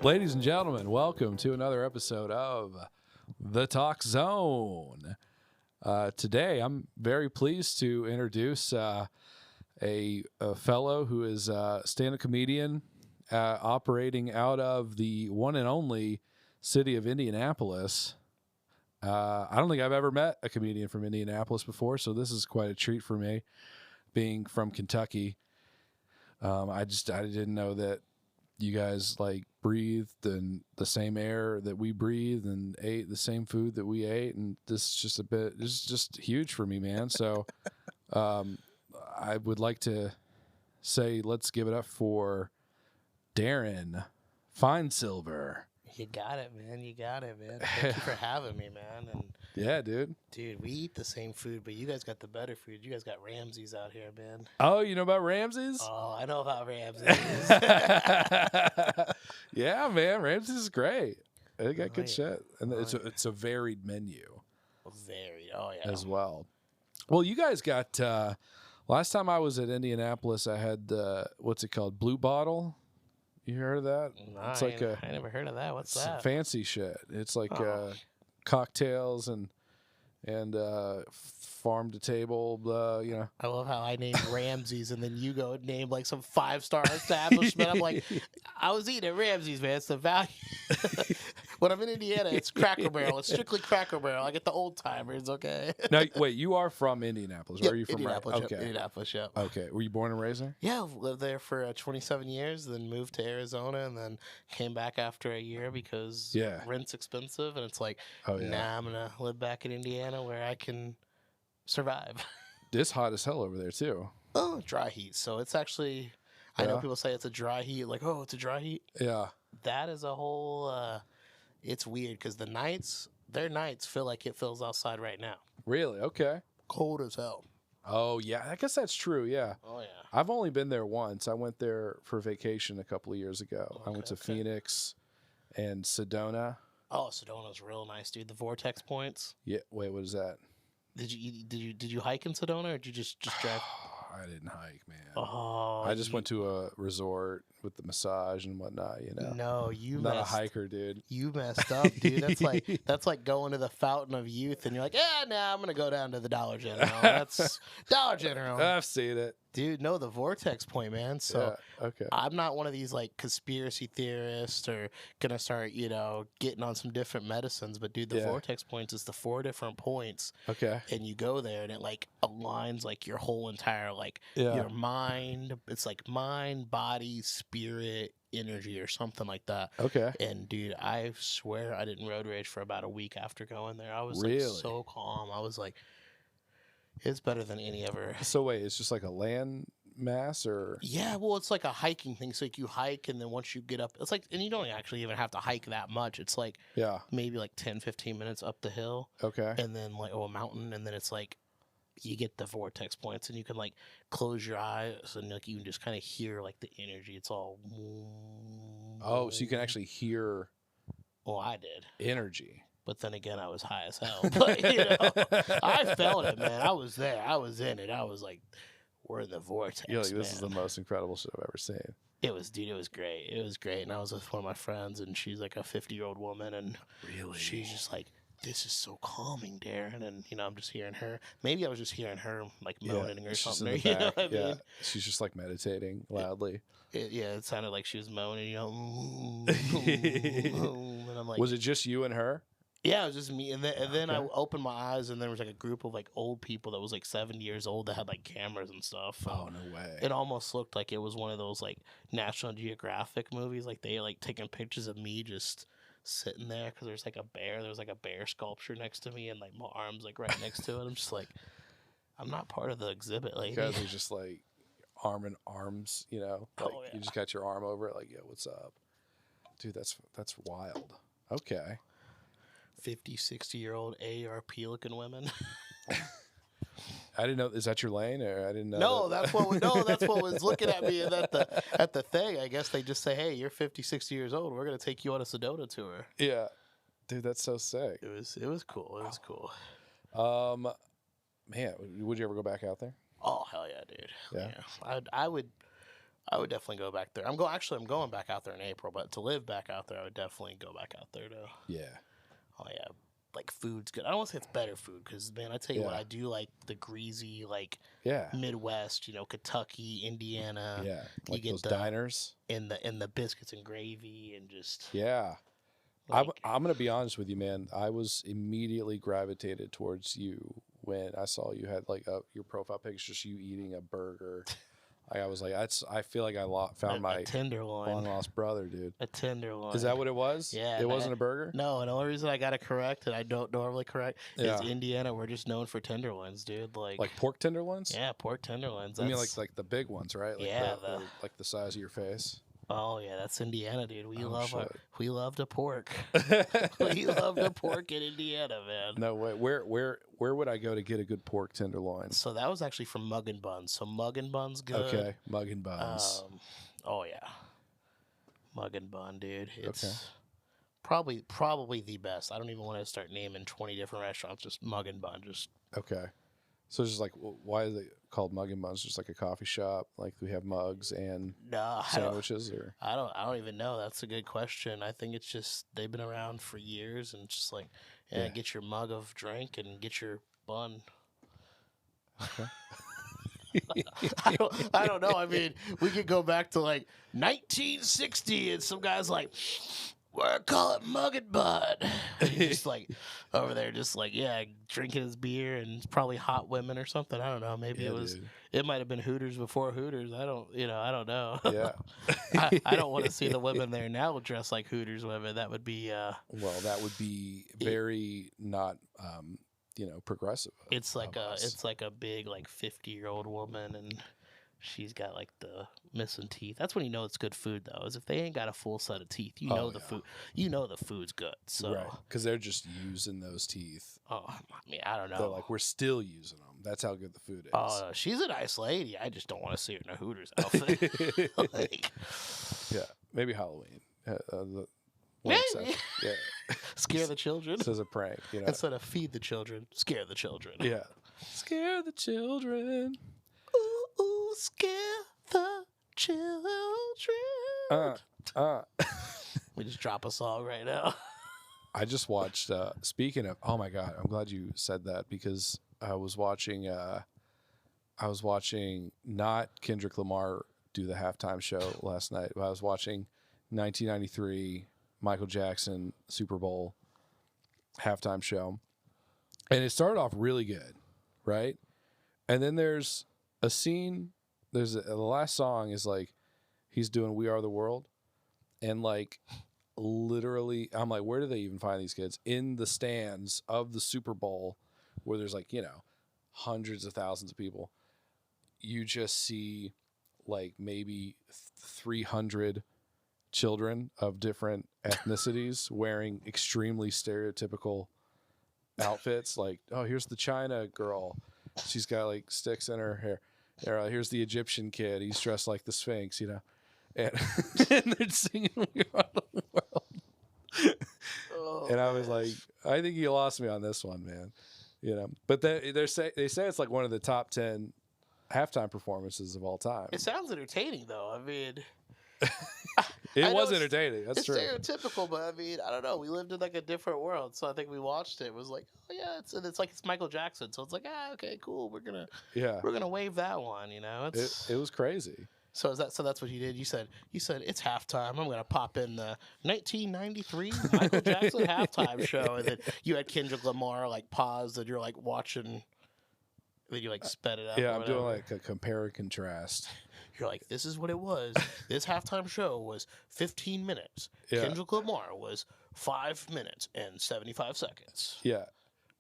Ladies and gentlemen, welcome to another episode of The Talk Zone. Today, I'm very pleased to introduce a fellow who is a stand-up comedian operating out of the one and only city of Indianapolis. I don't think I've ever met a comedian from Indianapolis before, so this is quite a treat for me, being from Kentucky. I didn't know that you guys like breathed and the same air that we breathe and ate the same food that we ate, and this is just huge for me, man. So I would like to say let's give it up for Darron Finesilver. You got it, man. You got it, man. Thank you for having me, man. And Yeah, dude. dude, we eat the same food, but you guys got the better food. You guys got Ramsay's out here, man. Oh, you know about Ramsay's? Oh, I know about Ramsay's. Yeah, man. Ramsay's is great. They got good yeah. shit, and it's a varied menu Very. Oh yeah. as well. Well, you guys got. Last time I was at Indianapolis, I had what's it called, Blue Bottle. You heard of that? No, It's I like I never heard of that. What's it's that? fancy shit. It's like Oh. cocktails and farm to table. I love how I named Ramsay's and then you go and name like some 5-star establishment. I'm like, I was eating at Ramsay's, man. It's the value. When I'm in Indiana, it's Cracker Barrel. It's strictly Cracker Barrel. I get the old timers, okay? Now, wait, you are from Indianapolis? Or Yep, are you from Indianapolis? Okay. Indianapolis, yep. Okay. Were you born and raised there? Yeah, I've lived there for 27 years, then moved to Arizona, and then came back after a year because rent's expensive, and it's like, Oh yeah. nah, I'm gonna live back in Indiana where I can survive. It's hot as hell over there too. Oh, dry heat. So it's actually, I know Yeah. people say it's a dry heat, like, oh, it's a dry heat. Yeah. That is a whole. It's weird because their nights feel like it feels outside right now. Really? Okay. Cold as hell. Oh yeah. I guess that's true. Yeah. Oh yeah. I've only been there once. I went there for vacation a couple of years ago. I went to Okay. Phoenix and Sedona. Oh, Sedona's real nice, dude. The vortex points. Yeah. Wait, what is that? Did you hike in Sedona or did you just drive? I didn't hike, man. Oh, I just went to a resort with the massage and whatnot. You know. No, you I'm not a messed. hiker, dude. You messed up, dude. That's like going to the Fountain of Youth and you're like, yeah, nah, I'm gonna go down to the Dollar General. That's Dollar General, I've seen it. dude. No, the vortex point, man. So. Yeah. Okay. I'm not one of these like conspiracy theorists or gonna start, getting on some different medicines. But dude, the Yeah. vortex points is the 4 different points, Okay. and you go there and it like aligns like your whole entire like Yeah. your mind. It's like mind, body, spirit, energy, or something like that. Okay. And dude, I swear I didn't road rage for about a week after going there. I was Really? like so calm. I was like, it's better than any ever. So wait, it's just like a land mass, or Yeah, well, it's like a hiking thing. So like you hike, and then once you get up, it's like, and you don't actually even have to hike that much. It's like yeah. maybe like 10, 15 minutes up the hill, Okay. and then like a mountain, and then it's like you get the vortex points, and you can like close your eyes, and like you can just kind of hear like the energy. It's all. Oh, so you can actually hear Well, I did, energy. but then again, I was high as hell. But I felt it, man. I was there. I was in it. I was like, we're in the vortex. You're like, this is the man. most incredible shit I've ever seen. It was, dude. It was great. It was great. And I was with one of my friends, and she's like a 50-year-old woman, and Really? she's just like, "This is so calming, Darron." And I'm just hearing her. Maybe I was just hearing her like moaning or she's something. in the You know back. what I Yeah. mean? She's just like meditating loudly. It sounded like she was moaning. And I'm like, Was it just you and her? yeah, it was just me. And then I Okay. opened my eyes, and there was like a group of like old people that was like 70 years old that had like cameras and stuff. Oh, no way. It almost looked like it was one of those like National Geographic movies. Like they like taking pictures of me just sitting there because there's like a bear. There was like a bear sculpture next to me, and like my arms like right next to it. I'm just like, I'm not part of the exhibit, lady. You guys are just like arm in arms, you know? Like Oh, yeah. you just got your arm over it, like, yo, what's up? Dude, that's wild. Okay. 50, 60-year-old AARP looking women. I didn't know. Is that your lane, or I didn't know? No, that's what was looking at me at the thing. I guess they just say, hey, you're 50, 60 years old. We're gonna take you on a Sedona tour. Yeah, dude, that's so sick. It was cool. It was cool. Man, would you ever go back out there? Oh hell yeah, dude. Yeah. I would I would definitely go back there. I'm going back out there in April, but to live back out there, I would definitely go back out there to. Yeah. Oh yeah, like food's good. I don't want to say it's better food because man, I tell you what, I do like the greasy like Midwest. Kentucky, Indiana. Yeah, like you get those diners and the biscuits and gravy and just I'm gonna be honest with you, man. I was immediately gravitated towards you when I saw you had like your profile picture, just you eating a burger. I was like, I feel like I found my tenderloin, long lost brother, dude. A tenderloin. Is that what it was? Yeah. It wasn't a burger? No, and the only reason I got it correct, and I don't normally correct, is Indiana. We're just known for tenderloins, dude. Like pork tenderloins? Yeah, pork tenderloins. I mean, like the big ones, right? Like like the size of your face. Oh yeah, that's Indiana, dude. We love the pork. We love the pork in Indiana, man. No way. Where would I go to get a good pork tenderloin? So that was actually from Mug and Buns. So Mug and Buns good. Okay, Mug and Buns. Oh yeah, Mug and Bun, dude. It's probably the best. I don't even want to start naming 20 different restaurants. Just Mug and Bun. Just okay. So it's just like, why is it called Mug and Buns? Just like a coffee shop, like we have mugs and sandwiches, or I don't even know. That's a good question. I think it's just they've been around for years, and just like get your mug of drink and get your bun. Okay. I don't know. I mean, we could go back to like 1960, and some guy's like, "We're call it Mug and Bun." He's just like over there, just like drinking his beer, and it's probably hot women or something. I don't know. Maybe it might have been Hooters before Hooters. I don't know. Yeah. I don't want to see the women there now dressed like Hooters women. That would be well, that would be very not progressive. It's like a big like 50-year-old woman, and she's got like the missing teeth. That's when you know it's good food, though. Is if they ain't got a full set of teeth, the food. You know the food's good. So right, because they're just using those teeth. Oh, I mean, I don't know. They're like, we're still using them. That's how good the food is. Oh, she's a nice lady. I just don't want to see her in a Hooters outfit. Yeah, maybe Halloween. Maybe. Scare the children. This is a prank. Instead of feed the children, scare the children. Yeah. Scare the children. Ooh, scare the children. We just drop a song right now. I just watched, speaking of, oh my God, I'm glad you said that, because I was watching not Kendrick Lamar do the halftime show last night, but I was watching 1993 Michael Jackson Super Bowl halftime show. And it started off really good, right? And then there's a scene, the last song is like, he's doing We Are the World. And like, literally, I'm like, where do they even find these kids? In the stands of the Super Bowl, where there's like, hundreds of thousands of people. You just see like maybe 300 children of different ethnicities wearing extremely stereotypical outfits. Like, oh, here's the China girl. She's got like sticks in her hair. Here's the Egyptian kid. He's dressed like the Sphinx, and, and they're singing We Are the World. Oh, and I was like, I think you lost me on this one, man. But they say it's like one of the top 10 halftime performances of all time. It sounds entertaining, though. I mean, it was entertaining. That's true. It's stereotypical, but I mean, I don't know. We lived in like a different world, so I think we watched it. It was like, oh yeah, it's like it's Michael Jackson, so it's like, okay, cool. We're gonna wave that one. It was crazy. So that's what you did. You said it's halftime. I'm gonna pop in the 1993 Michael Jackson halftime show, and then you had Kendrick Lamar like pause, and you're like watching. Then you like sped it out. Yeah, I'm doing like a compare and contrast. You're like, this is what it was. This halftime show was 15 minutes. Yeah. Kendrick Lamar was 5 minutes and 75 seconds. Yeah.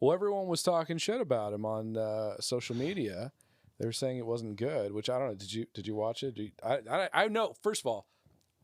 Well, everyone was talking shit about him on social media. They were saying it wasn't good, which I don't know. Did you watch it? I know. First of all,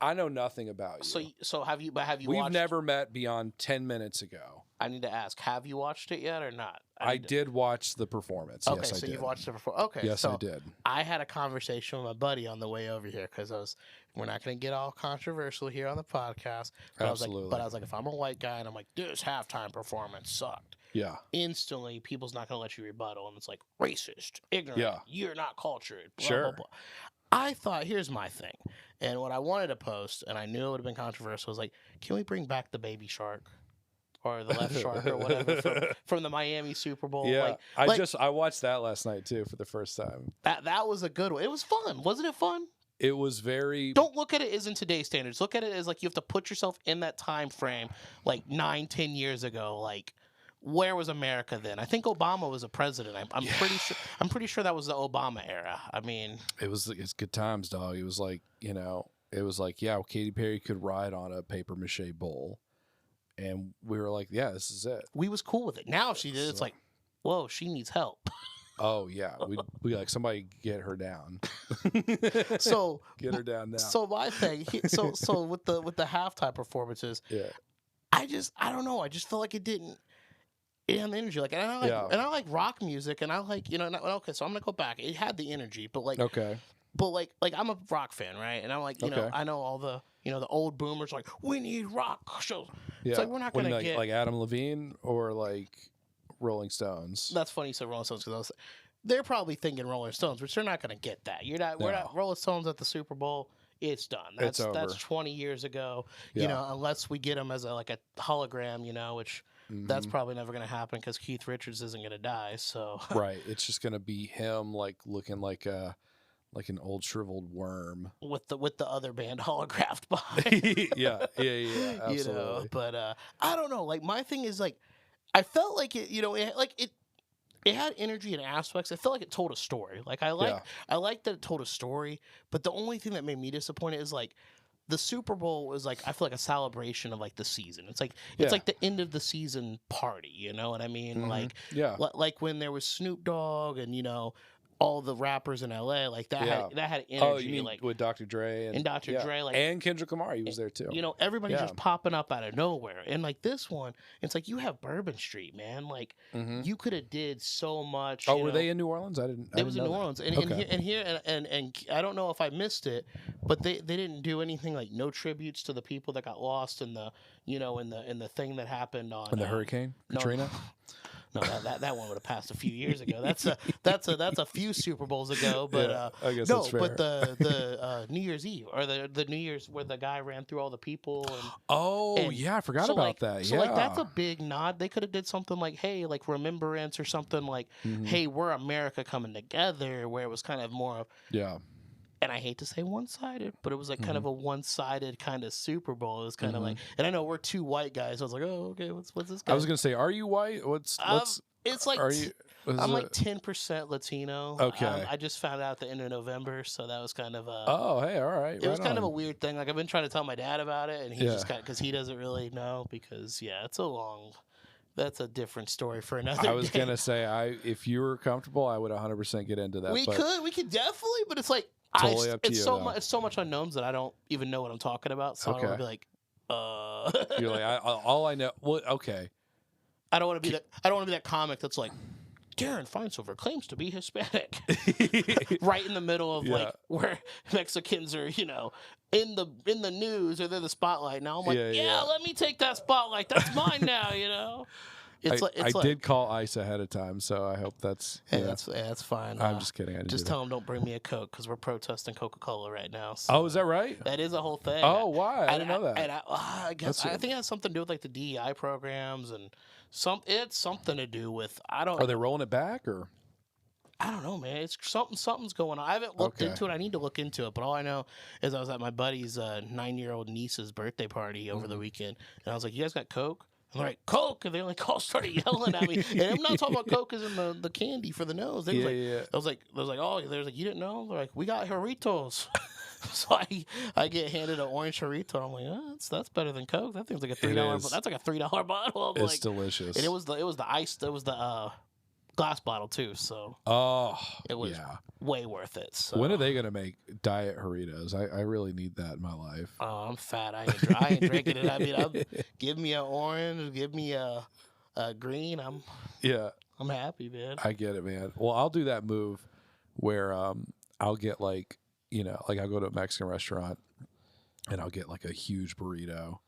I know nothing about you. So have you? We've never met beyond 10 minutes ago. I need to ask: have you watched it yet or not? I did watch the performance. Okay, yes, I did. You've watched it before. Okay, yes, I did. I had a conversation with my buddy on the way over here because we're not going to get all controversial here on the podcast. But Absolutely. I was like, if I'm a white guy and I'm like, this halftime performance sucked. Yeah. Instantly, people's not going to let you rebuttal, and it's like racist, ignorant. Yeah. You're not cultured. Blah, sure. blah, blah. I thought, here's my thing, and what I wanted to post, and I knew it would have been controversial, was like, can we bring back the baby shark or the left shark or whatever from the Miami Super Bowl? Yeah, like I watched that last night too for the first time. that was a good one. It was fun, wasn't it? Fun. It was very. Don't look at it as in today's standards. Look at it as like you have to put yourself in that time frame, like 9-10 years ago, like. Where was America then? I think Obama was a president. I'm pretty sure. I'm pretty sure that was the Obama era. I mean, it's good times, dog. It was like yeah, Katy Perry could ride on a paper mache bull, and we were like, yeah, this is it. we was cool with it. Now if she did, it's like, whoa, she needs help. Oh yeah, we like somebody get her down. So get her down now. So my thing, so with the halftime performances, yeah, I don't know. I just felt like it didn't. It had the energy, like, and I like rock music, and I like, okay, so I'm gonna go back. It had the energy, but like, okay, but like I'm a rock fan, right? And I'm like, I know all the, the old boomers like, we need rock shows. yeah. It's like we're not gonna get like Adam Levine or like Rolling Stones. That's funny you said Rolling Stones because they're probably thinking Rolling Stones, which they're not gonna get that. We're not Rolling Stones at the Super Bowl. It's done. That's 20 years ago. Yeah. Unless we get them as a hologram, which. That's probably never going to happen because Keith Richards isn't going to die. So right, it's just going to be him like looking like an old shriveled worm with the other band holographed behind. yeah, absolutely. But I don't know. Like my thing is like, I felt like it. It had energy and aspects. I felt like it told a story. Like I like that it told a story. But the only thing that made me disappointed is like. The Super Bowl was like I feel like a celebration of like the season. It's like the end of the season party. You know what I mean? Mm-hmm. Like when there was Snoop Dogg and all the rappers in LA like that had energy. Oh, you mean like with Dr. Dre and Dr. Dre like and Kendrick Lamar, he was there too. Everybody's just popping up out of nowhere. And like this one, it's like you have Bourbon Street, man. Like you could have did so much. Oh, were they in New Orleans? It was in New Orleans, and here I don't know if I missed it, but they didn't do anything like no tributes to the people that got lost in the in the thing that happened on the hurricane Katrina. No, that one would have passed a few years ago. That's a few Super Bowls ago. But I guess that's fair. But the New Year's Eve or the New Year's where the guy ran through all the people. I forgot about that. So like that's a big nod. They could have did something like, hey, like remembrance or something like, hey, we're America coming together, where it was kind of more of And I hate to say one-sided, but it was like kind of a one-sided kind of Super Bowl. It was kind of like, and I know we're two white guys. So I was like, oh, okay, what's this guy? I was gonna say, are you white? It's like I'm like 10% Latino. Okay. I just found out at the end of November, so that was kind of oh, hey, all right. It was kind of a weird thing. Like I've been trying to tell my dad about it, and he just because he doesn't really know because that's a different story for another day. I was gonna say, if you were comfortable, I would 100% get into that. We could definitely, but it's like. Totally up to you. It's so much unknowns that I don't even know what I'm talking about. So I don't want to be like, You're like, all I know. Well, okay. I don't want to be that comic that's like, Darron Finesilver claims to be Hispanic, right in the middle of like where Mexicans are, in the news or they're the spotlight. Now I'm like, let me take that spotlight. That's mine now. I did call ICE ahead of time, so I hope that's that's fine. I'm just kidding. Just tell them don't bring me a Coke because we're protesting Coca-Cola right now. So oh, is that right? That is a whole thing. Oh, why? I didn't know that. And I guess I think it has something to do with like the DEI programs and it's something to do with Are they rolling it back or? I don't know, man. It's something's going on. I haven't looked into it. I need to look into it. But all I know is I was at my buddy's 9-year-old niece's birthday party over the weekend, and I was like, "You guys got Coke?" I'm like, Coke, and they like all started yelling at me. And I'm not talking about Coke as in the candy for the nose. They was like, oh, there's like, you didn't know? They're like, we got Doritos. So I get handed an orange Dorito. I'm like, oh, that's better than Coke. That thing's like a $3. That's like a $3 bottle. It's delicious. And it was the glass bottle too. So it was way worth it. So. When are they gonna make diet Doritos? I really need that in my life. Oh, I'm fat. I ain't drinking it. I mean, give me an orange, give me a green. I'm happy, man. I get it, man. Well, I'll do that move where I'll get like I'll go to a Mexican restaurant and I'll get like a huge burrito,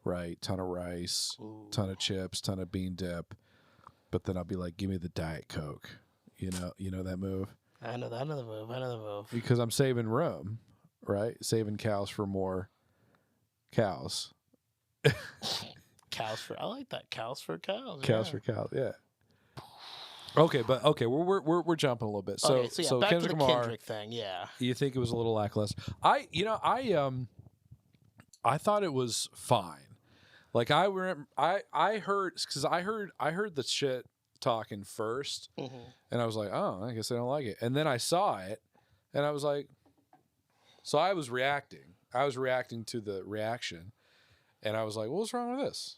right? Ton of rice, ton of chips, ton of bean dip. But then I'll be like, give me the Diet Coke. You know that move? I know the move. I know the move. Because I'm saving room, right? Saving cows for more cows. Cows for I like that. Cows for cows. Cows for cows. Yeah. Okay, but we're jumping a little bit. So okay, so back Kendrick to the Lamar, Kendrick thing. Yeah. you think it was a little lackluster? I thought it was fine. Like I heard the shit talking first, and I was like, oh, I guess I don't like it. And then I saw it, and I was like, so I was reacting. I was reacting to the reaction, and I was like, what's wrong with this?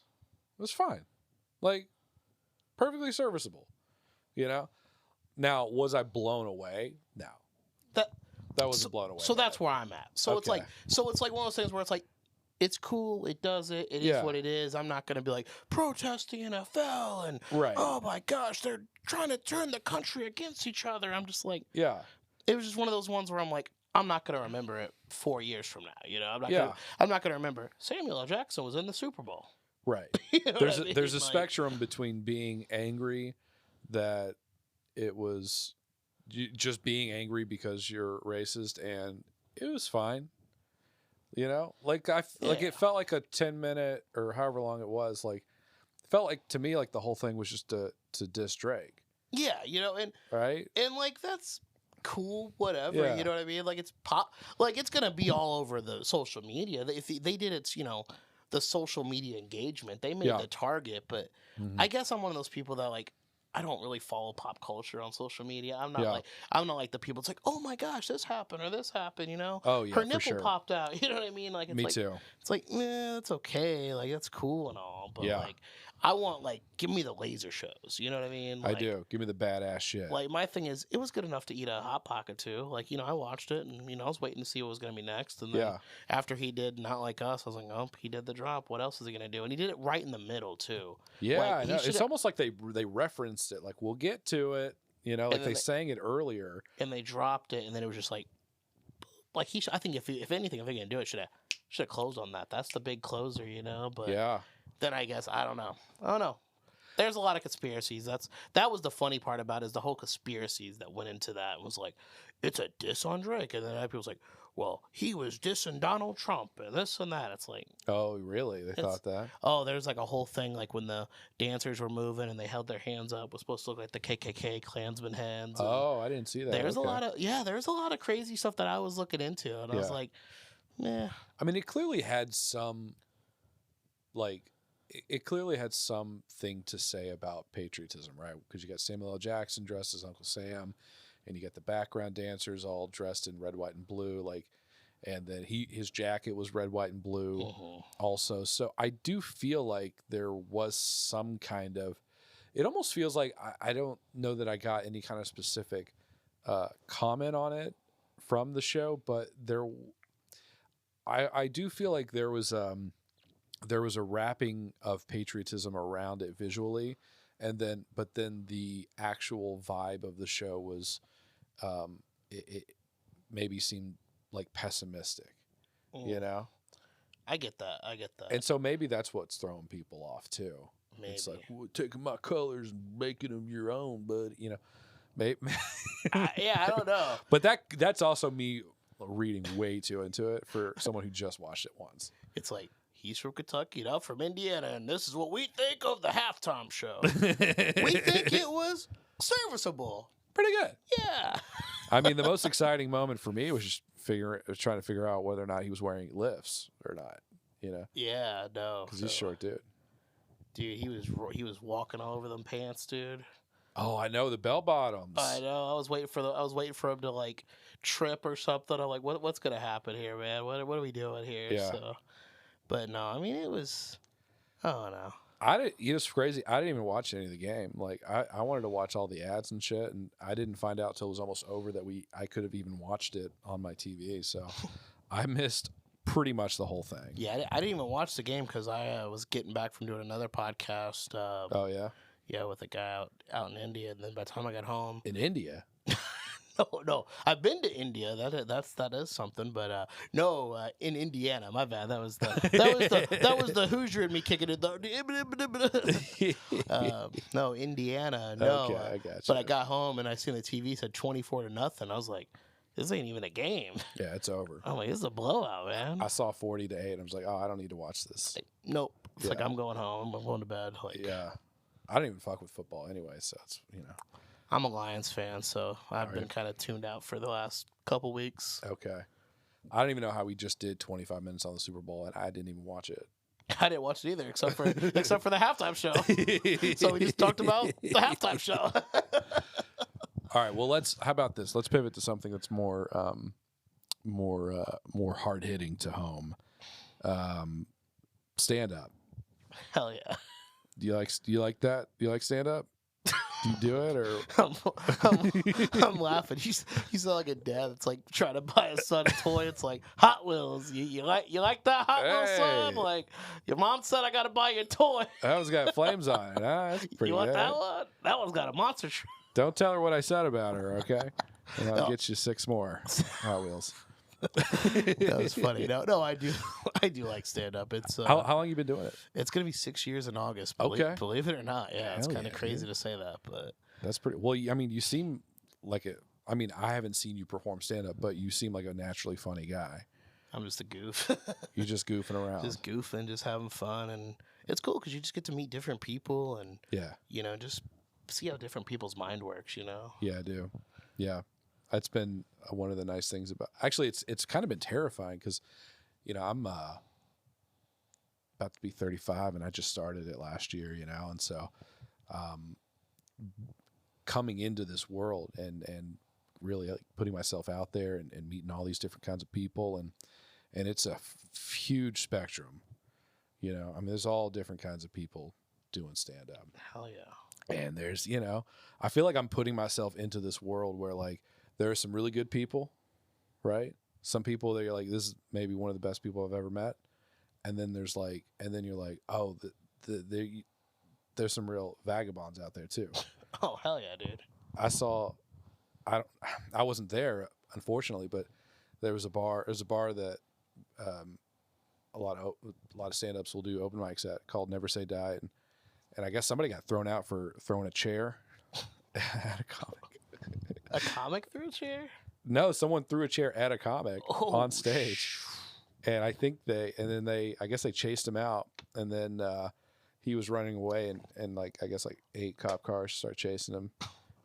It was fine, like perfectly serviceable, you know. Now, was I blown away? No, that wasn't blown away. So that's where I'm at. So it's like one of those things where it's like, it's cool, it does it, it is what it is. I'm not gonna be like protesting NFL and oh my gosh, they're trying to turn the country against each other. I'm just like, it was just one of those ones where I'm like, I'm not gonna remember it 4 years from now. You know, I'm not gonna remember Samuel L. Jackson was in the Super Bowl. Right. You know there's a spectrum between being angry that it was just being angry because you're racist, and it was fine. You know, like it felt like a 10-minute or however long it was. Like, it felt like to me like the whole thing was just to diss Drake. Yeah, you know, and like that's cool, whatever. Yeah. You know what I mean? Like it's it's gonna be all over the social media. If they did it, you know, the social media engagement, they made the target. But I guess I'm one of those people that like, I don't really follow pop culture on social media. I'm not like the people. It's like, oh my gosh, this happened or this happened. You know, oh yeah, her nipple popped out. You know what I mean? Like, it's me like, too. It's like, that's okay. Like, that's cool and all, but like, I want give me the laser shows. You know what I mean? Like, I do. Give me the badass shit. Like, my thing is, it was good enough to eat a Hot Pocket too. Like, you know, I watched it and, you know, I was waiting to see what was going to be next. And then after he did Not Like Us, I was like, oh, he did the drop. What else is he going to do? And he did it right in the middle too. Yeah, like, I know. It's almost like they referenced it. Like, we'll get to it. You know, like they sang it earlier. And they dropped it, and then it was just like I think if anything, if they're going to do it, should have closed on that. That's the big closer, you know? But then I guess, I don't know. There's a lot of conspiracies. That was the funny part about it, is the whole conspiracies that went into that. It was like, it's a diss on Drake. And then people was like, well, he was dissing Donald Trump and this and that. It's like, oh, really? They thought that? Oh, there's like a whole thing, like when the dancers were moving and they held their hands up, it was supposed to look like the KKK Klansman hands. Oh, I didn't see that. There's a lot of crazy stuff that I was looking into. And I was like, nah. I mean, it clearly had some, like, it clearly had something to say about patriotism, right? Because you got Samuel L. Jackson dressed as Uncle Sam, and you got the background dancers all dressed in red, white, and blue, like, and then his jacket was red, white, and blue also. So I do feel like there was some kind of, it almost feels like, I don't know that I got any kind of specific comment on it from the show, but I do feel like there was a wrapping of patriotism around it visually, but then the actual vibe of the show was, it maybe seemed like pessimistic, you know? I get that. And so maybe that's what's throwing people off too. Maybe. It's like, well, taking my colors and making them your own, but you know, maybe. I don't know. But that's also me reading way too into it for someone who just watched it once. It's like, he's from Kentucky, I'm from Indiana, and this is what we think of the halftime show. We think it was serviceable. Pretty good. Yeah. I mean, the most exciting moment for me was just trying to figure out whether or not he was wearing lifts or not. You know? Yeah, no. Because he's a short dude. Dude, he was walking all over them pants, dude. Oh, I know, the bell bottoms. I know. I was waiting for him to like trip or something. I'm like, what's gonna happen here, man? What are we doing here? Yeah. So, but no, I mean, it was, I don't know. It's crazy. I didn't even watch any of the game. Like, I wanted to watch all the ads and shit, and I didn't find out till it was almost over that I could have even watched it on my TV. So I missed pretty much the whole thing. Yeah, I didn't even watch the game because I was getting back from doing another podcast. Oh yeah. Yeah, with a guy out in India, and then by the time I got home, in India. No, I've been to India. That is something, but no, in Indiana. My bad. That was the Hoosier in me kicking it. No, Indiana. No, Okay, I got but you. I got home and I seen the TV said 24-0. I was like, this ain't even a game. Yeah, it's over. I'm like, this is a blowout, man. I saw 40-8. I was like, oh, I don't need to watch this. Like, nope. It's like Yeah. I'm going home. I'm going to bed. Like, Yeah, I don't even fuck with football anyway, so it's I'm a Lions fan, so I've All been right. kind of tuned out for the last couple weeks. okay. I don't even know how we just did 25 minutes on the Super Bowl and I didn't even watch it. I didn't watch it either, except for the halftime show. So we just talked about the halftime show. All right. Well, how about this? Let's pivot to something that's more hard hitting to home. Stand up. Hell yeah. Do you like that? Do you like stand up? Do you do it or? I'm laughing. You sound like a dad that's like trying to buy his son a toy. It's like Hot Wheels. You like that Hot Wheels, son? Hey. Like your mom said, I got to buy you a toy. That one's got flames on it. That's pretty You want good. that one? That one's got a monster truck. Don't tell her what I said about her, okay? And I'll No. get you 6 more Hot Wheels. That was funny. No, I do like stand up. It's How long you been doing it? it's gonna be 6 years in August. Okay. Believe it or not, yeah, it's Hell kind of yeah, crazy dude. to say that, but That's pretty well. I mean, you seem like it. I mean, I haven't seen you perform stand up, but you seem like a naturally funny guy. I'm just a goof. You're just goofing around. Just goofing, just having fun, and it's cool because you just get to meet different people and Yeah, just see how different people's mind works. yeah, I do. Yeah, that's been one of the nice things about. Actually, it's kind of been terrifying because, I'm about to be 35, and I just started it last year. And so, coming into this world and really like putting myself out there and meeting all these different kinds of people and it's a huge spectrum. I mean, there's all different kinds of people doing stand up. Hell yeah. And there's, I feel like I'm putting myself into this world where like there are some really good people, right? Some people that you're like, this is maybe one of the best people I've ever met. And then there's like, and then you're like, oh, there's some real vagabonds out there too. Oh hell yeah, dude. I wasn't there, unfortunately, but there's a bar that a lot of stand-ups will do open mics at called Never Say Die, and I guess somebody got thrown out for throwing a chair at a comic. A comic threw a chair? No, someone threw a chair at a comic Oh, on stage, and I guess they chased him out, and then he was running away, and like I guess like 8 cop cars start chasing him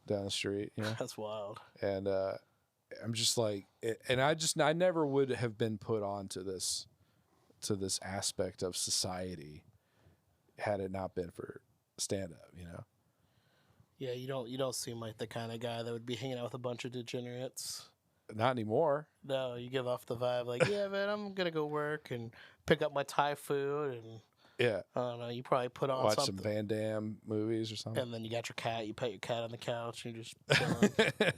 down the street. That's wild. And I'm just like, and I never would have been put on to this aspect of society had it not been for stand up, Yeah, you don't seem like the kind of guy that would be hanging out with a bunch of degenerates. Not anymore. No, you give off the vibe like, yeah, man, I'm gonna go work and pick up my Thai food, and Yeah. I don't know. You probably put on Watch something, some Van Damme movies or something. and then you got your cat. You pet your cat on the couch, and you're just chilling.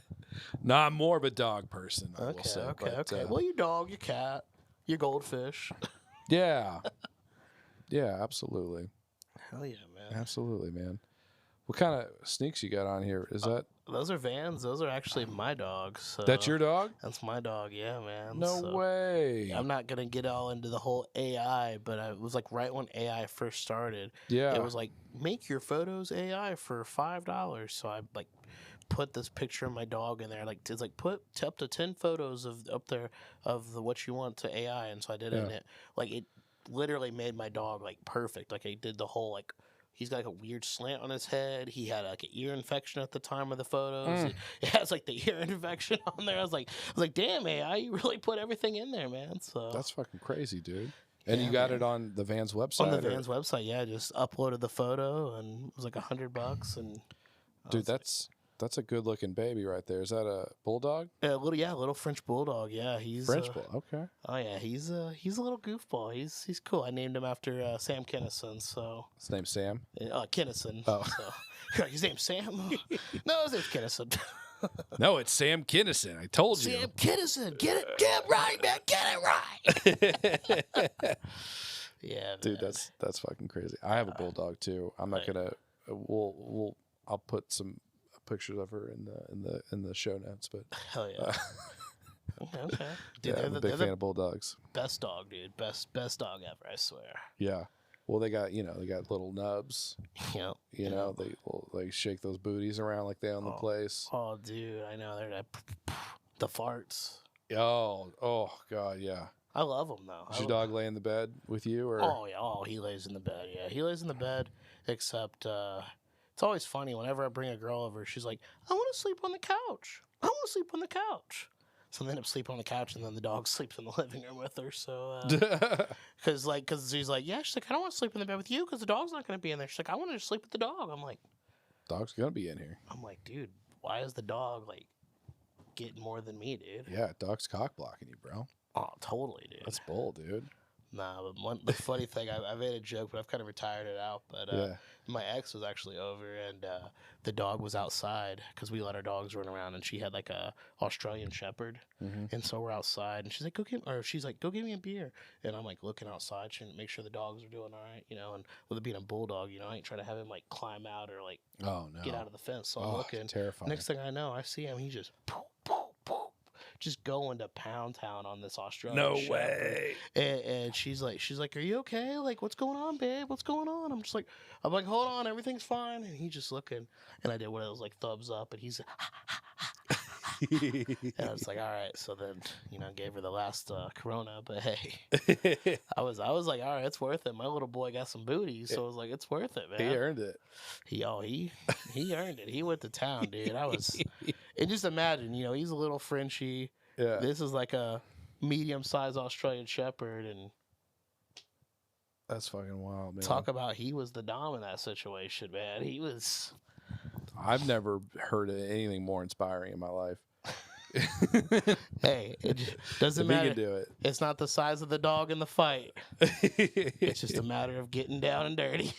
No, I'm more of a dog person, I will Okay, say. okay, but, okay. Well, your dog, your cat, your goldfish. yeah. Yeah, absolutely. Hell yeah, man. Absolutely, man. What kind of sneaks you got on here? Is that Those are Vans. Those are actually my dogs. So that's your dog? That's my dog. Yeah, man. No So, way. I'm not gonna get all into the whole AI, but it was like right when AI first started. Yeah. It was like make your photos AI for $5. So I like put this picture of my dog in there. Like it's like put up to 10 photos of up there of what you want to AI, and so I did it. And it literally made my dog like perfect. Like I did the whole like. He's got like a weird slant on his head. He had like an ear infection at the time of the photos. It has like the ear infection on there. I was like, damn, AI, you really put everything in there, man. So That's fucking crazy, dude. And Yeah, you got man. it on the Vans website? on the or- Vans website, yeah, I just uploaded the photo and it was like $100. And I Dude, was that's a good looking baby right there. Is that a bulldog? like, a little French bulldog. Yeah, he's French bull. Okay. Oh yeah, he's a little goofball. He's cool. I named him after Sam Kinison. So His name's Sam. Kinison. Oh. So you're like, his name's Sam. No, his name's Kinison. No, it's Sam Kinison. I told you. Sam Kinison, get it right, man, get it right. Yeah, Dude, man. that's fucking crazy. I have a bulldog too. I'm not Right. gonna. I'll put some pictures of her in the show notes. But Hell yeah. Okay. Dude, yeah, I'm a big fan of bulldogs. Best dog, dude. Best dog ever, I swear. Yeah. Well, they got little nubs. Yep. You know, they shake those booties around like they own the place. Oh, dude, I know they're the farts. Oh God, yeah. I love them though. Does your dog lay in the bed with you, or? Oh yeah, he lays in the bed. Yeah, he lays in the bed. Except it's always funny whenever I bring a girl over. She's like, "I want to sleep on the couch. I want to sleep on the couch." So I end up sleeping on the couch, and then the dog sleeps in the living room with her. So, because she's like, yeah, she's like, I don't want to sleep in the bed with you because the dog's not going to be in there. She's like, I want to sleep with the dog. I'm like, dog's gonna be in here. I'm like, dude, why is the dog like getting more than me, dude? Yeah, dog's cock blocking you, bro. Oh, totally, dude. That's bull, dude. Nah, but the funny thing, I made a joke, but I've kind of retired it out. But my ex was actually over, and the dog was outside because we let our dogs run around, and she had like a Australian Shepherd, and so we're outside, and she's like, go get me a beer, and I'm like looking outside, trying to make sure the dogs are doing all right, you know, and with it being a bulldog, you know, I ain't trying to have him like climb out or like get out of the fence. So I'm looking. Terrifying. Next thing I know, I see him. He just just going to Pound Town on this Australian Shepherd. way. And she's like, are you okay? Like, what's going on, babe? What's going on? I'm like, hold on, everything's fine. And he's just looking, and I did one of those like thumbs up, and he's and I was like, all right. So then, you know, gave her the last Corona, but hey, I was like, all right, it's worth it. My little boy got some booty, so I was like, it's worth it, man. He earned it. He earned it. He went to town, dude. And just imagine, you know, he's a little Frenchie. Yeah. This is like a medium-sized Australian Shepherd, and that's fucking wild, man. talk about he was the dom in that situation, man. He was. I've never heard of anything more inspiring in my life. Hey, it doesn't matter. He can do it. It's not the size of the dog in the fight. It's just a matter of getting down and dirty.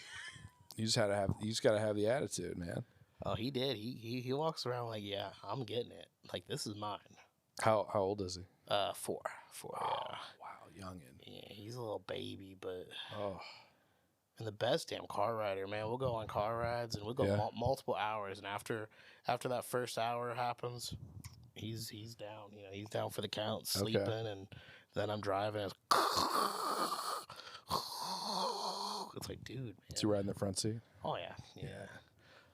You just gotta have the attitude, man. Oh, he did. He walks around like, yeah, I'm getting it. Like, this is mine. How old is he? 4. Oh, Yeah. wow, youngin. Yeah, he's a little baby, but Oh, and the best damn car rider, man. We'll go on car rides and we'll go multiple hours, and after that first hour happens, he's down. You know, he's down for the count, sleeping, and then I'm driving. It's like, dude, man. is he riding the front seat? Oh yeah.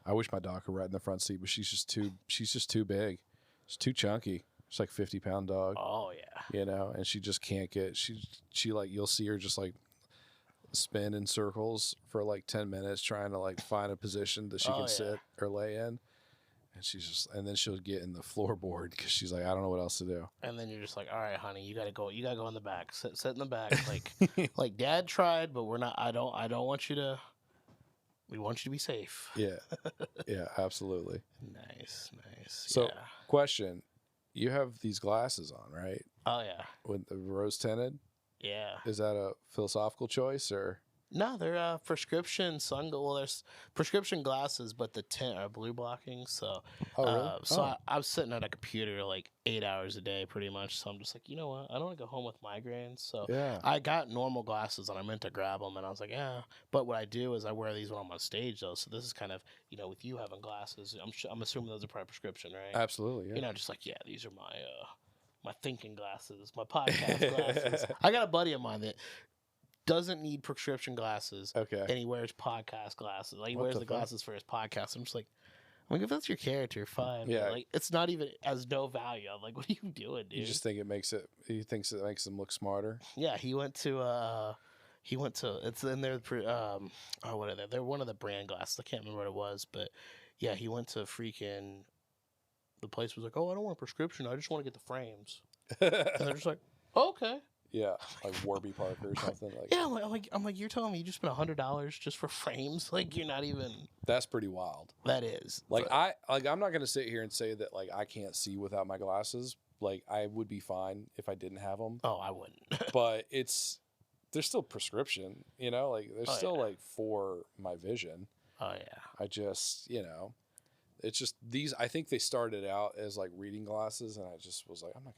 I wish my dog could ride in the front seat, but she's just too big. She's too chunky. She's like 50-pound dog. Oh yeah. You know, and she just can't get. She like, you'll see her just like spin in circles for like 10 minutes trying to like find a position that she can sit or lay in, and then she'll get in the floorboard because she's like, I don't know what else to do. And then you're just like, all right, honey, you gotta go in the back, sit in the back, like like Dad tried, but we're not. I don't want you to. We want you to be safe. Yeah, yeah, absolutely. Nice. So, question: you have these glasses on, right? Oh yeah. With the rose tinted. Yeah. Is that a philosophical choice or? No, they're prescription well, there's prescription glasses, but the tint are blue blocking. So, I'm sitting at a computer like 8 hours a day, pretty much. So I'm just like, you know what? I don't want to go home with migraines. So I got normal glasses, and I meant to grab them, and I was like, yeah. But what I do is I wear these when I'm on stage, though. So this is kind of, you know, with you having glasses, I'm assuming those are probably prescription, right? Absolutely. Yeah. You know, just like, yeah, these are my thinking glasses, my podcast glasses. I got a buddy of mine that doesn't need prescription glasses. Okay. And he wears podcast glasses. Like, he wears the glasses for his podcast. I'm just like, if that's your character, fine. Yeah. But, like, it's not even as no value. I'm like, what are you doing, dude? You just think he thinks it makes him look smarter? Yeah, he went to, it's in there, what are they? They're one of the brand glasses. I can't remember what it was, but yeah, he went to the place was like, oh, I don't want a prescription. I just want to get the frames. And they're just like, oh, okay. Yeah, like Warby Parker or something like. Yeah, I'm like, you're telling me you just spent $100 just for frames? Like, you're not even. That's pretty wild. That is. Like, I'm not gonna sit here and say that like I can't see without my glasses. Like, I would be fine if I didn't have them. Oh, I wouldn't. But there's still prescription, you know. Like, there's still like for my vision. Oh yeah. I just, you know, it's just these. I think they started out as like reading glasses, and I just was like, I'm not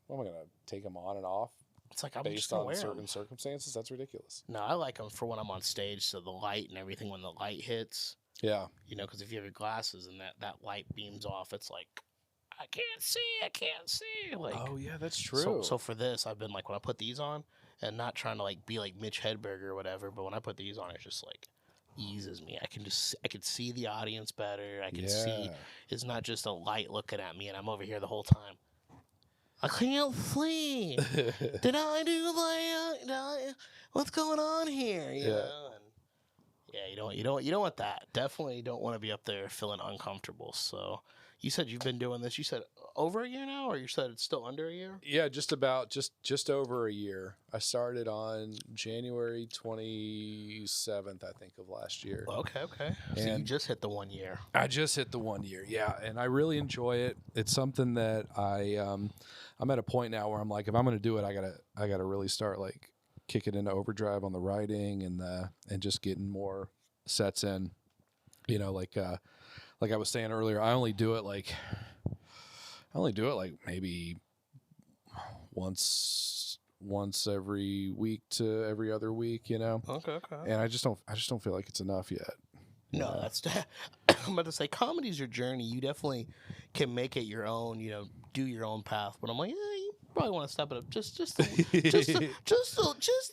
gonna take them on and off. It's like, I'm based just gonna on wear certain them. Circumstances. That's ridiculous. No, I like them for when I'm on stage, so the light and everything when the light hits. Yeah. You know, because if you have your glasses and that light beams off, it's like, I can't see. Like, Oh yeah, that's true. So for this, I've been like, when I put these on, and not trying to like be like Mitch Hedberg or whatever, but when I put these on, it's just like eases me. I can see the audience better. I can see it's not just a light looking at me, and I'm over here the whole time. I can't see. Did I do that? What's going on here? You know? And you don't want that. Definitely don't want to be up there feeling uncomfortable. So you said you've been doing this. You said over a year now, or you said it's still under a year? Yeah, just over a year. I started on January 27th, I think, of last year. Okay. So you just hit the 1 year. I just hit the 1 year, yeah, and I really enjoy it. It's something that I'm at a point now where I'm like, if I'm going to do it, I gotta really start like kicking into overdrive on the writing and just getting more sets in. You know, like I was saying earlier, I only do it like maybe once every week to every other week, you know. Okay. And I just don't feel like it's enough yet. No, that's I'm about to say comedy's your journey. You definitely can make it your own, you know, do your own path. But I'm like, you probably want to step it up just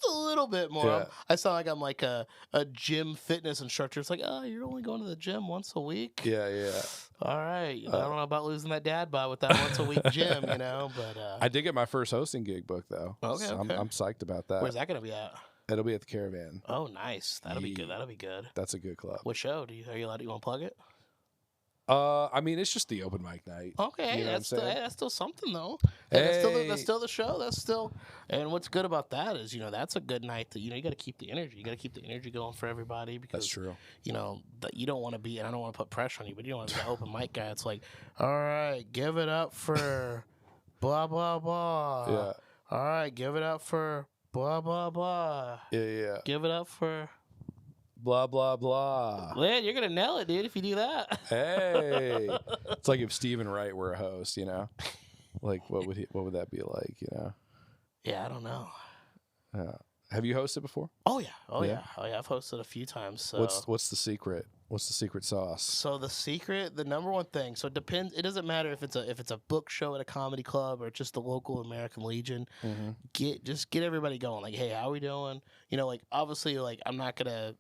a little bit more. Yeah. I sound like I'm like a gym fitness instructor. It's like, oh, you're only going to the gym once a week. Yeah. All right. I don't know about losing that dad bod with that once a week gym, you know. But I did get my first hosting gig booked though. Okay, so okay. I'm psyched about that. Where's that gonna be at? It'll be at the Caravan. Oh, nice. That'll be good. That'll be good. That's a good club. What show? Are you allowed to? You want to plug it? I mean, it's just the open mic night. Okay, you know that's still something though. Hey. That's still the show. That's still, and what's good about that is, you know, that's a good night. That, you know, you got to keep the energy. You got to keep the energy going for everybody because That's true. You know that you don't want to be, and I don't want to put pressure on you, but you don't want to be the open mic guy. It's like, all right, give it up for blah blah blah. Yeah. All right, give it up for blah blah blah. Yeah. Give it up for. Blah blah blah. Man, you're gonna nail it, dude, if you do that. Hey, it's like if Stephen Wright were a host, you know, like what would that be like, you know? Yeah, I don't know. Have you hosted before? Oh yeah. I've hosted a few times. So what's the secret? What's the secret sauce? So the secret, the number one thing. So it depends. It doesn't matter if it's a book show at a comedy club or just the local American Legion. Mm-hmm. Get everybody going. Like, hey, how are we doing? You know, like obviously, like I'm not gonna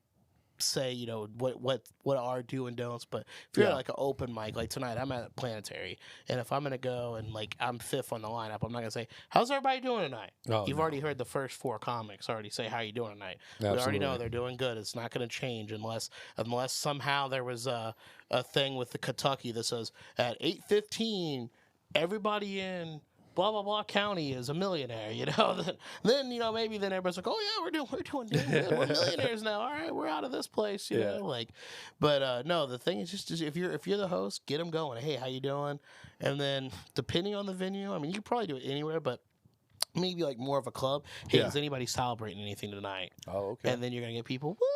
say, you know, what are do and don'ts, but if you're at like an open mic, like tonight I'm at Planetary, and if I'm gonna go and like I'm fifth on the lineup, I'm not gonna say, how's everybody doing tonight? You've already heard the first four comics already say how you doing tonight. Absolutely. We already know they're doing good. It's not gonna change unless somehow there was a thing with the Kentucky that says at 8:15 everybody in blah blah blah county is a millionaire, you know. Then you know, maybe then everybody's like, oh yeah, we're doing good. We're millionaires now. All right, we're out of this place, you know. Like, but no, the thing is just if you're the host, get them going. Hey, how you doing? And then depending on the venue, I mean, you can probably do it anywhere, but maybe like more of a club. Hey, is anybody celebrating anything tonight? Oh, okay. And then you're gonna get people, woo,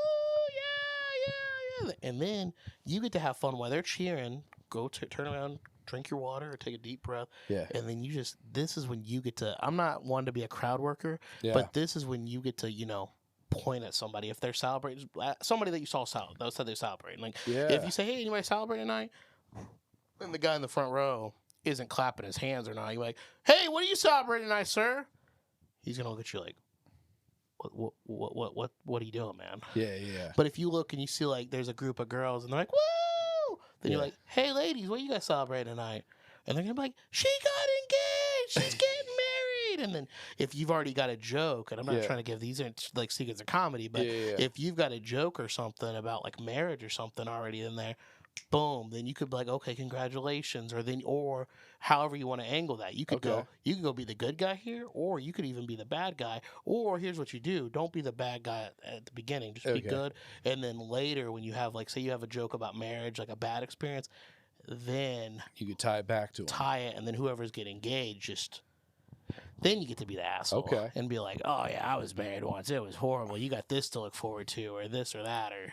yeah, and then you get to have fun while they're cheering. Go turn around. Drink your water or take a deep breath. Yeah. And then this is when you get to, I'm not one to be a crowd worker, but this is when you get to, you know, point at somebody. If they're celebrating, somebody that you saw that said they're celebrating. Like, if you say, hey, anybody celebrating tonight? And the guy in the front row isn't clapping his hands or not, you're like, hey, what are you celebrating tonight, sir? He's going to look at you like, what are you doing, man? Yeah. But if you look and you see, like, there's a group of girls and they're like, woo! Then you're like, hey, ladies, what you guys celebrating tonight? And they're going to be like, she got engaged. She's getting married. And then if you've already got a joke, and I'm not trying to give these like secrets of comedy, but if you've got a joke or something about like marriage or something already in there, boom, then you could be like, okay, congratulations. Or however you want to angle that. You could go be the good guy here, or you could even be the bad guy. Or here's what you do. Don't be the bad guy at the beginning. Just be good. And then later when you have, like, say you have a joke about marriage, like a bad experience, then you could tie it back to him. And then whoever's getting engaged, then you get to be the asshole and be like, oh yeah, I was married once. It was horrible. You got this to look forward to, or this or that, or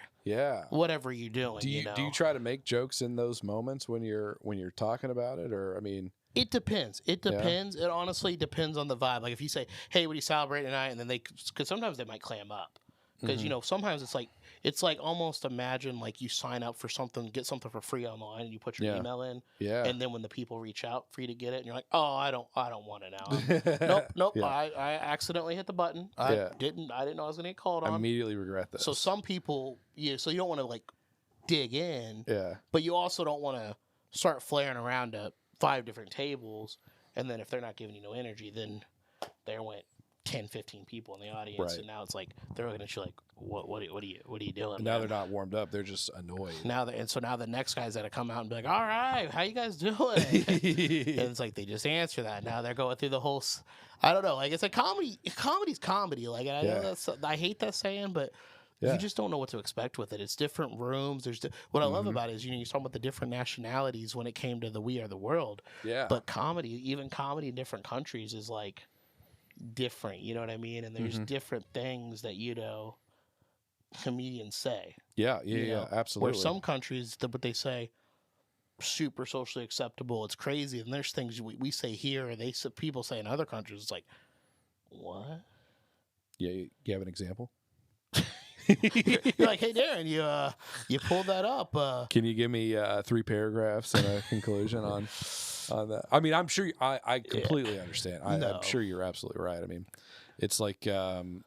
whatever you're doing. Do you try to make jokes in those moments when you're talking about it, or I mean? It depends. It honestly depends on the vibe. Like if you say, hey, what are you celebrating tonight? And then because sometimes they might clam up. Because, you know, sometimes it's like, It's like almost imagine like you sign up for something, get something for free online, and you put your Yeah. email in, Yeah. and then when the people reach out for you to get it, and you're like, oh, I don't want it now. Nope. Yeah. I accidentally hit the button. I didn't know I was gonna get called I on. immediately regret this. So some people, so you don't want to like dig in, Yeah. but you also don't want to start flaring around to 5 different tables, and then if they're not giving you no energy, then there went 10, 15 people in the audience, Right. and now it's like they're looking at you like, what are you doing? And now man? they're not warmed up; they're just annoyed. Now the next guy's got to come out and be like, all right, how you guys doing? And it's like they just answer that. Now they're going through the whole. I don't know. Like it's like comedy. Comedy's comedy. Like I know I hate that saying, but. Yeah. You just don't know what to expect with it. It's different rooms. What I love about it is, you're talking about the different nationalities when it came to the We Are the World. Yeah. But even comedy in different countries is like different. You know what I mean? And there's different things that comedians say. Yeah. Absolutely. Where some countries, what they say, super socially acceptable. It's crazy. And there's things we say here, or people say in other countries. It's like, what? Yeah. You have an example? You're like, hey Darren, you pulled that up. Can you give me 3 paragraphs and a conclusion on that? I mean, I'm sure I completely understand. I'm sure you're absolutely right. I mean, it's like I'm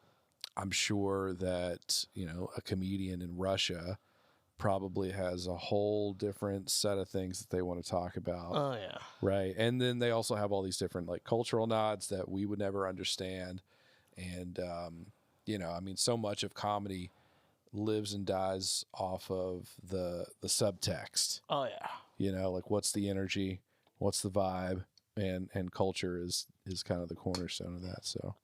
sure that a comedian in Russia probably has a whole different set of things that they want to talk about. Oh yeah, right. And then they also have all these different like cultural nods that we would never understand, and I mean, so much of comedy lives and dies off of the subtext. Oh yeah. Like what's the energy, what's the vibe, and culture is kind of the cornerstone of that. So,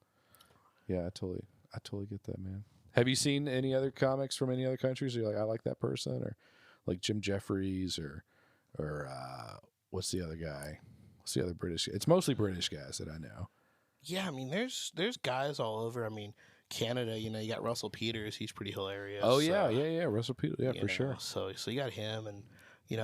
yeah, I totally get that, man. Have you seen any other comics from any other countries? You're like, I like that person, or like Jim Jeffries, or what's the other guy? What's the other British? It's mostly British guys that I know. Yeah, I mean, there's guys all over. I mean, Canada, you got Russell Peters. He's pretty hilarious. Oh yeah, Russell Peters, yeah, for sure. So you got him, and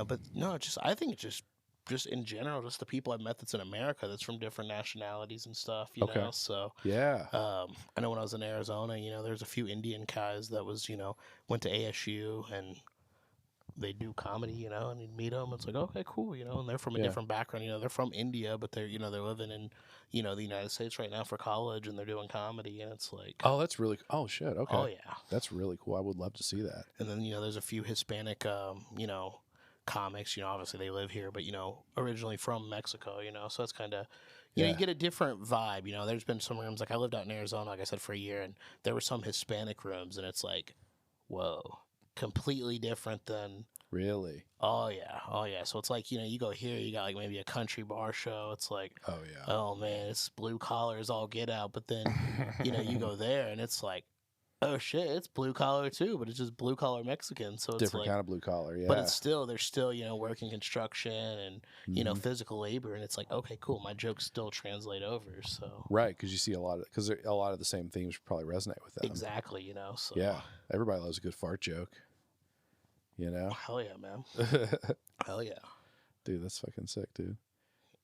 but no, I think it's just in general, just the people I've met that's in America that's from different nationalities and stuff. You know, so yeah. I know when I was in Arizona, there's a few Indian guys that was went to ASU and they do comedy, and you'd meet them. It's like, okay, cool, and they're from a different background. They're from India, but they're they're living in the United States right now for college, and they're doing comedy, and it's like, oh, that's really, oh shit, okay, oh yeah, that's really cool. I would love to see that. And then there's a few Hispanic comics. Obviously they live here, but originally from Mexico. So it's kind of you get a different vibe. There's been some rooms, like I lived out in Arizona, like I said, for a year, and there were some Hispanic rooms, and it's like, whoa, completely different than. Really? Oh yeah. So it's like, you go here, you got like maybe a country bar show. It's like, oh yeah, oh man, it's blue collars all get out. But then, you go there and it's like, oh shit, it's blue collar too, but it's just blue collar Mexican. So it's different like, kind of blue collar, yeah. But they're still working construction and physical labor, and it's like, okay, cool, my jokes still translate over. So right, because you see a lot of the same themes probably resonate with them. Exactly, So yeah, everybody loves a good fart joke. Hell yeah, man. Hell yeah, dude, that's fucking sick, dude.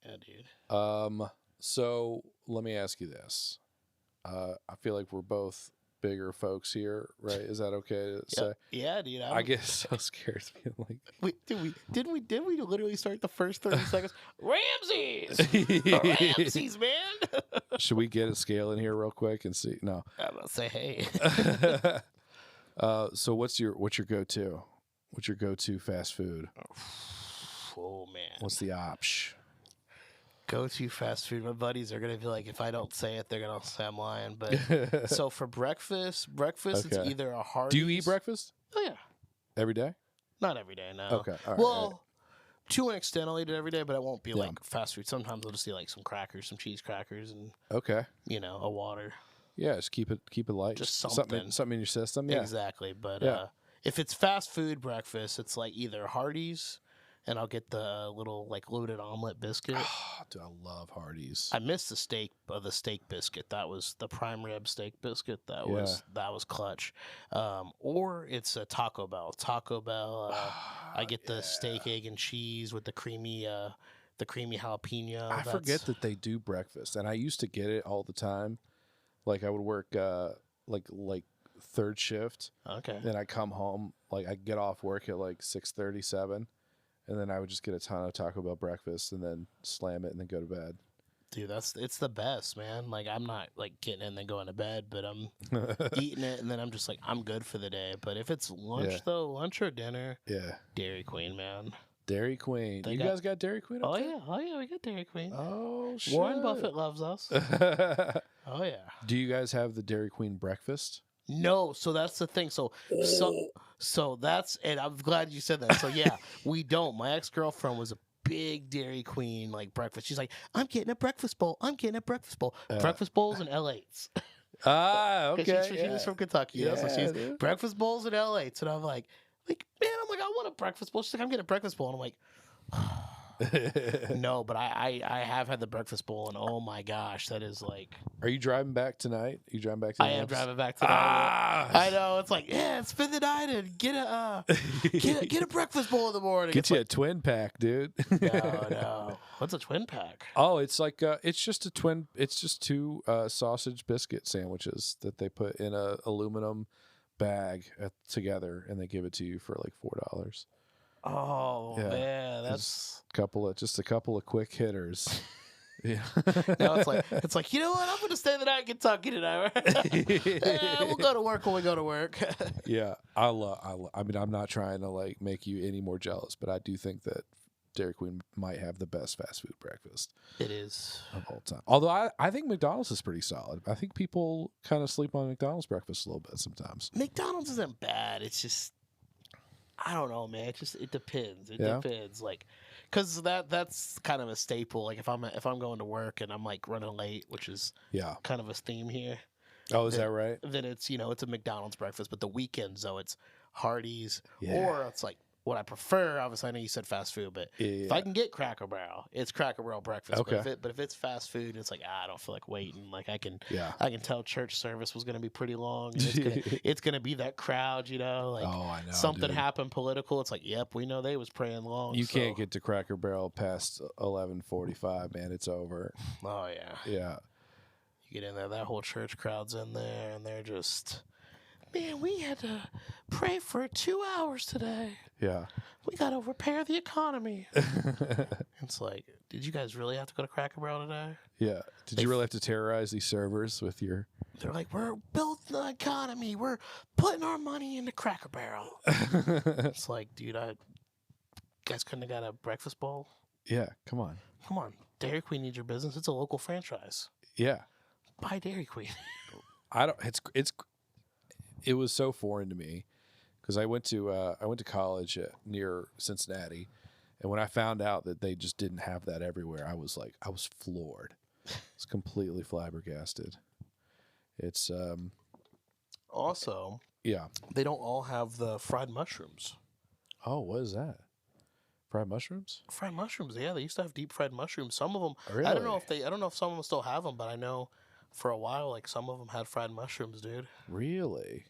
Yeah, dude. So let me ask you this. I feel like we're both bigger folks here, right? Is that okay to say? Yeah, dude. I get so scared of being like. Wait, did we literally start the first 30 seconds? Ramses, Ramses, man. Should we get a scale in here real quick and see? No. I'm gonna say hey. So what's your go-to? What's your go-to fast food? Oh man. What's the option? Go-to fast food. My buddies are gonna be like, if I don't say it, they're gonna say I'm lying. But so for breakfast, it's either a Hardee's. Do you eat breakfast? Oh yeah. Every day? Not every day, no. Okay. All right, well, to an extent, I'll eat it every day, but I won't be like fast food. Sometimes I'll just eat like some crackers, some cheese crackers, and a water. Yeah, just keep it light. Just something in your system. Yeah, exactly. But if it's fast food breakfast, it's like either Hardee's, and I'll get the little like loaded omelet biscuit. Oh, dude, I love Hardee's. I missed the steak biscuit. That was the prime rib steak biscuit. That was clutch. Or it's a Taco Bell. I get the steak, egg, and cheese with the creamy jalapeno. I forget that they do breakfast, and I used to get it all the time. Like I would work like third shift. Okay. Then I come home, like I get off work at like 6:37, and then I would just get a ton of Taco Bell breakfast and then slam it and then go to bed. Dude, it's the best, man. Like, I'm not like getting in and then going to bed, but I'm eating it and then I'm just like, I'm good for the day. But if it's lunch though, lunch or dinner, Dairy Queen, man. Dairy Queen. You guys got Dairy Queen up there? Oh yeah, we got Dairy Queen. Oh shit. Warren Buffett loves us. Oh yeah. Do you guys have the Dairy Queen breakfast? No, so that's the thing. So that's, and I'm glad you said that. So yeah, we don't. My ex-girlfriend was a big Dairy Queen like breakfast. She's like, I'm getting a breakfast bowl. I'm getting a breakfast bowl. Breakfast bowls and L8s. Okay. She's from Kentucky. Yeah, so she's breakfast bowls and L8s. And I'm like, man, I want a breakfast bowl. She's like, I'm getting a breakfast bowl. And I'm like, no, but I have had the breakfast bowl, and oh my gosh, that is like. Are you driving back tonight? Are you driving back tonight? I am driving back tonight. I know, it's like, spend the night and get a breakfast bowl in the morning. Get you a twin pack, dude. No. What's a twin pack? Oh, it's like it's just two sausage biscuit sandwiches that they put in a aluminum bag together, and they give it to you for like $4. Oh man, that's just a couple of quick hitters. Yeah. Now it's like, you know what? I'm gonna stay the night in Kentucky tonight. We'll go to work when we go to work. Yeah, I mean, I'm not trying to like make you any more jealous, but I do think that Dairy Queen might have the best fast food breakfast. It is of all time. Although I think McDonald's is pretty solid. I think people kind of sleep on McDonald's breakfast a little bit sometimes. McDonald's isn't bad. It's just, I don't know, man. It depends. It depends, like, because that's kind of a staple. Like if I'm going to work and I'm like running late, which is kind of a theme here. Oh, is that right? Then it's it's a McDonald's breakfast, but the weekends though it's Hardee's or it's like what I prefer. Obviously, I know you said fast food, but if I can get Cracker Barrel, it's Cracker Barrel breakfast. Okay. But if it's fast food, it's like I don't feel like waiting. Like I can tell church service was going to be pretty long. And it's gonna be that crowd, Like I know, something happened political. It's like, yep, we know they was praying long. You can't get to Cracker Barrel past 11:45, man. It's over. Oh yeah. Yeah. You get in there, that whole church crowd's in there, and they're just. Man, we had to pray for 2 hours today. Yeah. We got to repair the economy. It's like, did you guys really have to go to Cracker Barrel today? Yeah. Did you really have to terrorize these servers with your... They're like, we're building the economy. We're putting our money into Cracker Barrel. It's like, dude, you guys couldn't have got a breakfast bowl? Yeah, come on. Come on. Dairy Queen needs your business. It's a local franchise. Yeah. Buy Dairy Queen. It was so foreign to me because I went to college near Cincinnati, and when I found out that they just didn't have that everywhere, I was floored. It's completely flabbergasted. It's also they don't all have the fried mushrooms. Oh, what is that? Fried mushrooms? Fried mushrooms, yeah. They used to have deep fried mushrooms. Some of them, really? I don't know if some of them still have them, but I know for a while, like some of them had fried mushrooms, dude. Really?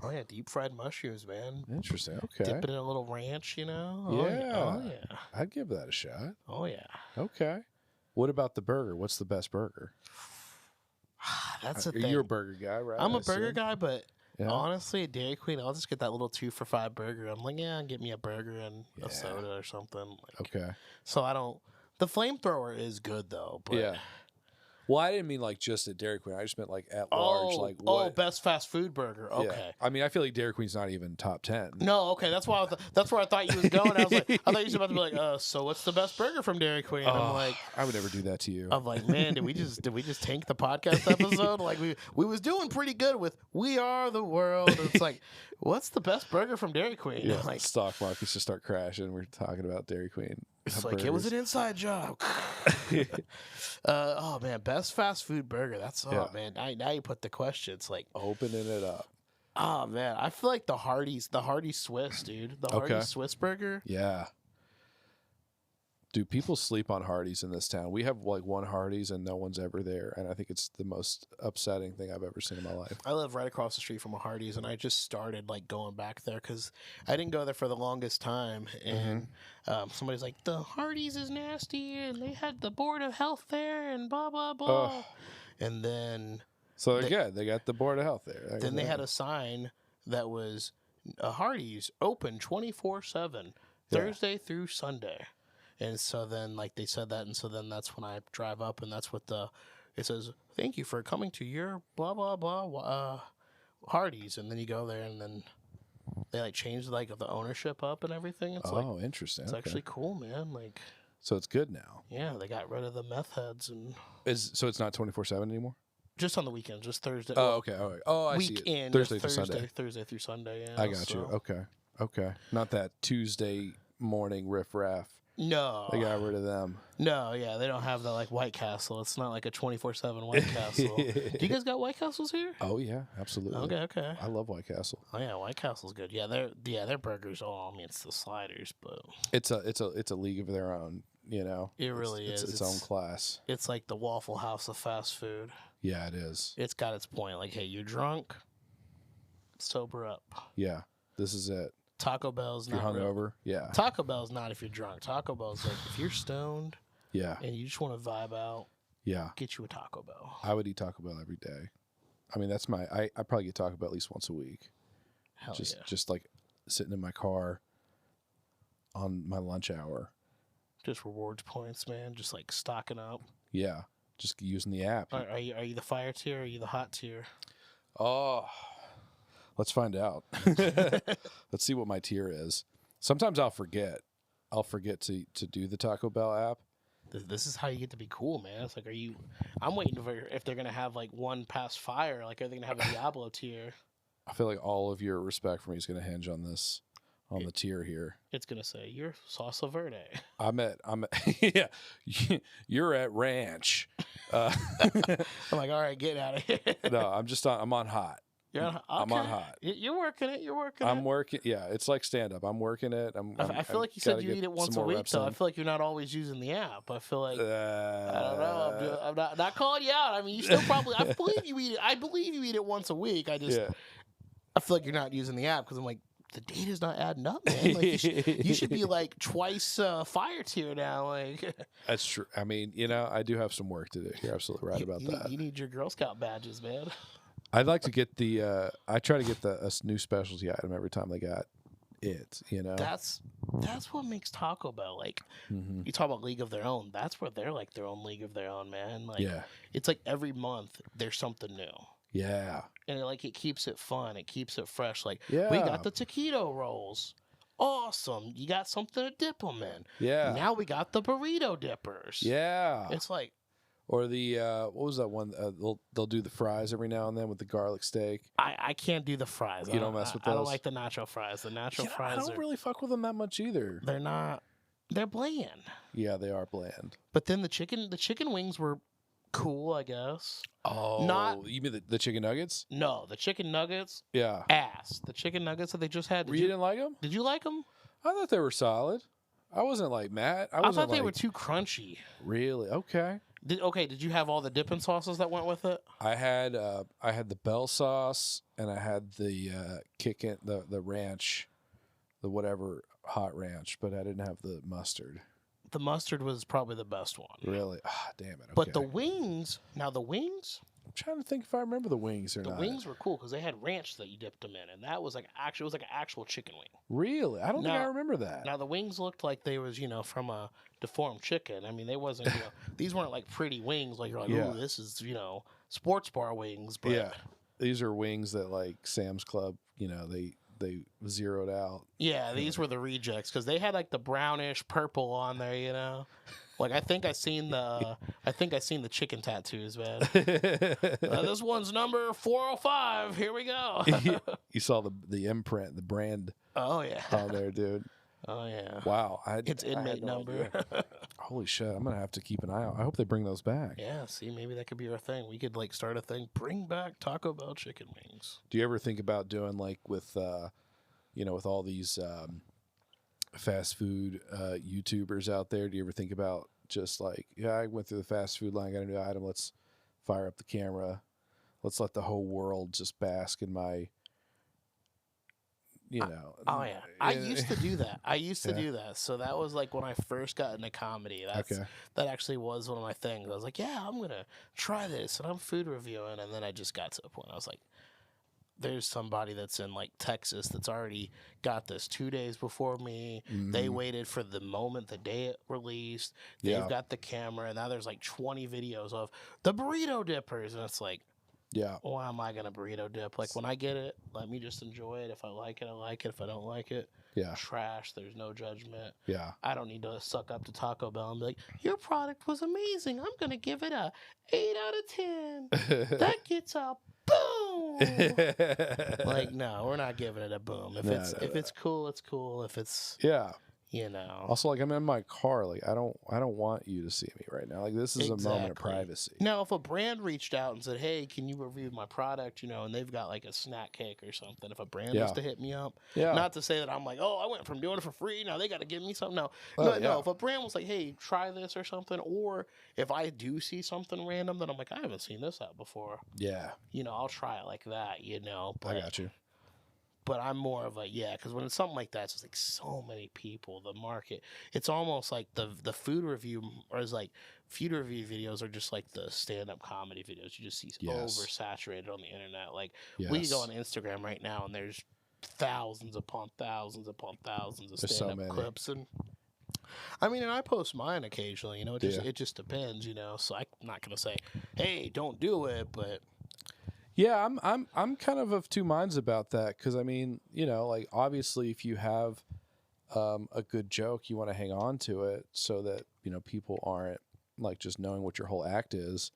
Oh yeah, deep fried mushrooms, man. Interesting. Okay. Dip it in a little ranch, Yeah. Oh yeah. I'd give that a shot. Oh yeah. Okay. What about the burger? What's the best burger? That's the thing. You're a burger guy, right? I'm a burger guy, but honestly, at Dairy Queen, I'll just get that little 2 for $5 burger. I'm like, get me a burger and a soda or something. Like, okay. So I don't. The flamethrower is good though. But well, I didn't mean like just at Dairy Queen. I just meant like at large. Like what? Best fast food burger. Okay. Yeah. I mean, I feel like Dairy Queen's not even top 10. No, okay. That's why. That's where I thought you was going. I was like, I thought you was about to be like, so what's the best burger from Dairy Queen? I'm like, I would never do that to you. I'm like, man, did we just tank the podcast episode? Like we was doing pretty good with We Are the World. And it's like, what's the best burger from Dairy Queen? Yeah, like stock markets just start crashing. We're talking about Dairy Queen. It's like, it was an inside job. Oh man, best fast food burger. That's man. Now you put the question. It's like opening it up. Oh man, I feel like the Hardee's Swiss, dude. The Hardee's Swiss burger. Yeah. Dude, people sleep on Hardee's in this town. We have like one Hardee's and no one's ever there. And I think it's the most upsetting thing I've ever seen in my life. I live right across the street from a Hardee's, and I just started like going back there because I didn't go there for the longest time. And somebody's like, the Hardee's is nasty, and they had the Board of Health there, and blah, blah, blah. And then So they're good. They got the Board of Health there. Then they had a sign that was Hardee's open 24/7, Thursday through Sunday. And so then, like, they said that, and so then that's when I drive up, and that's what it says, thank you for coming to your blah, blah, blah, Hardee's. And then you go there, and then they, like, changed, like, the ownership up and everything. It's interesting. It's actually cool, man. Like, so it's good now. Yeah, they got rid of the meth heads. So it's not 24/7 anymore? Just on the weekends, just Thursday. Oh, okay. All right. Oh, I see it. Thursday through Sunday. Thursday through Sunday, yeah. I got you. Okay. Not that Tuesday morning riffraff. No. They got rid of them. No, yeah, they don't have the, like, White Castle. It's not like a 24/7 White Castle. Do you guys got White Castles here? Oh, yeah, absolutely. Okay. I love White Castle. Oh, yeah, White Castle's good. Yeah, their burgers, I mean, it's the sliders, but... It's a league of their own, you know? It really is. It's its own class. It's like the Waffle House of fast food. Yeah, it is. It's got its point. Like, hey, you're drunk, sober up. Yeah, this is it. Taco Bell's not hungover. Yeah. Taco Bell's not if you're drunk. Taco Bell's like if you're stoned. Yeah. And you just want to vibe out. Yeah. Get you a Taco Bell. I would eat Taco Bell every day. I mean, that's I probably get Taco Bell at least once a week. Hell yeah. Just like sitting in my car on my lunch hour. Just rewards points, man. Just like stocking up. Yeah. Just using the app. Are you the fire tier or are you the hot tier? Oh. Let's find out. Let's see what my tier is. Sometimes I'll forget. I'll forget to do the Taco Bell app. This is how you get to be cool, man. It's like, I'm waiting for if they're going to have, like, one past fire. Like, are they going to have a Diablo tier? I feel like all of your respect for me is going to hinge on this, on the tier here. It's going to say, you're Salsa Verde. I'm at yeah, you're at Ranch. I'm like, all right, get out of here. No, I'm on hot. I'm on hot. You're working it. I'm working. Yeah, it's like stand up. I'm working it. I feel like you said you eat it once a week, though. I feel like you're not always using the app. I feel like I don't know. I'm not calling you out. I mean, you still probably. I believe you eat it. I believe you eat it once a week. I feel like you're not using the app because I'm like, the data's not adding up, man. Like, you should be like twice fire tier now. Like that's true. I mean, I do have some work to do. You're absolutely right about that. You need your Girl Scout badges, man. I'd like to get I try to get a new specialty item every time they got it, That's what makes Taco Bell, like, you talk about League of Their Own. That's where they're like their own League of Their Own, man. Like, it's like every month there's something new. Yeah. And it keeps it fun. It keeps it fresh. Like, we got the taquito rolls. Awesome. You got something to dip them in. Yeah. Now we got the burrito dippers. Yeah. It's like, or the what was that one? They'll do the fries every now and then with the garlic steak. I can't do the fries. You don't mess with those. I don't like the nacho fries. The nacho fries. I don't really fuck with them that much either. They're not. They're bland. Yeah, they are bland. But then the chicken wings were cool, I guess. Oh, you mean the chicken nuggets? No, the chicken nuggets. Yeah. Ass. The chicken nuggets that they just had. You didn't like them? Did you like them? I thought they were solid. I wasn't like mad. I thought they were too crunchy. Really? Okay. Did you have all the dipping sauces that went with it? I had the Bell sauce and I had the the ranch, the whatever hot ranch, but I didn't have the mustard. The mustard was probably the best one. Really? Ah, damn it. Okay. But the wings, I'm trying to think if I remember the wings or not. The wings were cool because they had ranch that you dipped them in, and that was like it was like an actual chicken wing. Really? I don't think I remember that. Now the wings looked like they was from a deformed chicken. I mean, they wasn't these weren't like pretty wings like you're like, ooh, this is sports bar wings. But yeah, these are wings that like Sam's Club, they zeroed out. Yeah, these were the rejects because they had like the brownish purple on there. Like I think I seen the chicken tattoos, man. This one's number 405. Here we go. You saw the imprint, the brand. Oh yeah. On there, dude. Oh yeah. Wow. It's inmate number. Holy shit! I'm gonna have to keep an eye out. I hope they bring those back. Yeah. See, maybe that could be our thing. We could like start a thing. Bring back Taco Bell chicken wings. Do you ever think about doing like with with all these fast food YouTubers out there? Do you ever think about just like, I went through the fast food line, got a new item, let's fire up the camera, let's let the whole world just bask in my you know. Oh yeah, I used to do that. Yeah. So that was like when I first got into comedy. That actually was one of my things. I was like, yeah, I'm gonna try this, and I'm food reviewing, and then I just got to a point. I was like, there's somebody that's in like Texas that's already got this 2 days before me. They waited for the moment the day it released. They've got the camera, and now there's like 20 videos of the burrito dippers, and it's like, Yeah. why am I gonna burrito dip? Like when I get it, let me just enjoy it. If I like it, I like it. If I don't like it, Yeah. trash. There's no judgment. Yeah. I don't need to suck up to Taco Bell and be like, your product was amazing. I'm gonna give it a 8 out of 10. That gets a boom. Like, no, we're not giving it a boom. If it's cool, it's cool. If it's you know. Also, like I'm in my car, like I don't want you to see me right now. Like this is a moment of privacy. Now, if a brand reached out and said, "Hey, can you review my product?" You know, and they've got like a snack cake or something. If a brand was to hit me up, not to say that I'm like, "Oh, I went from doing it for free. Now they got to give me something." No, no. If a brand was like, "Hey, try this" or something, or if I do see something random that I'm like, "I haven't seen this out before," you know, I'll try it like that. You know, I got you. But I'm more of a, because when it's something like that, it's just like so many people, the market. It's almost like the food review, or is like food review videos are just like the stand-up comedy videos. You just see oversaturated on the internet. Like we can go on Instagram right now and there's thousands upon thousands upon thousands of stand-up clips. And I mean, and I post mine occasionally, you know, it just depends, you know, so I'm not going to say, hey, don't do it, but... Yeah, I'm kind of two minds about that because I mean, you know, like obviously if you have a good joke, you want to hang on to it so that you know people aren't like just knowing what your whole act is.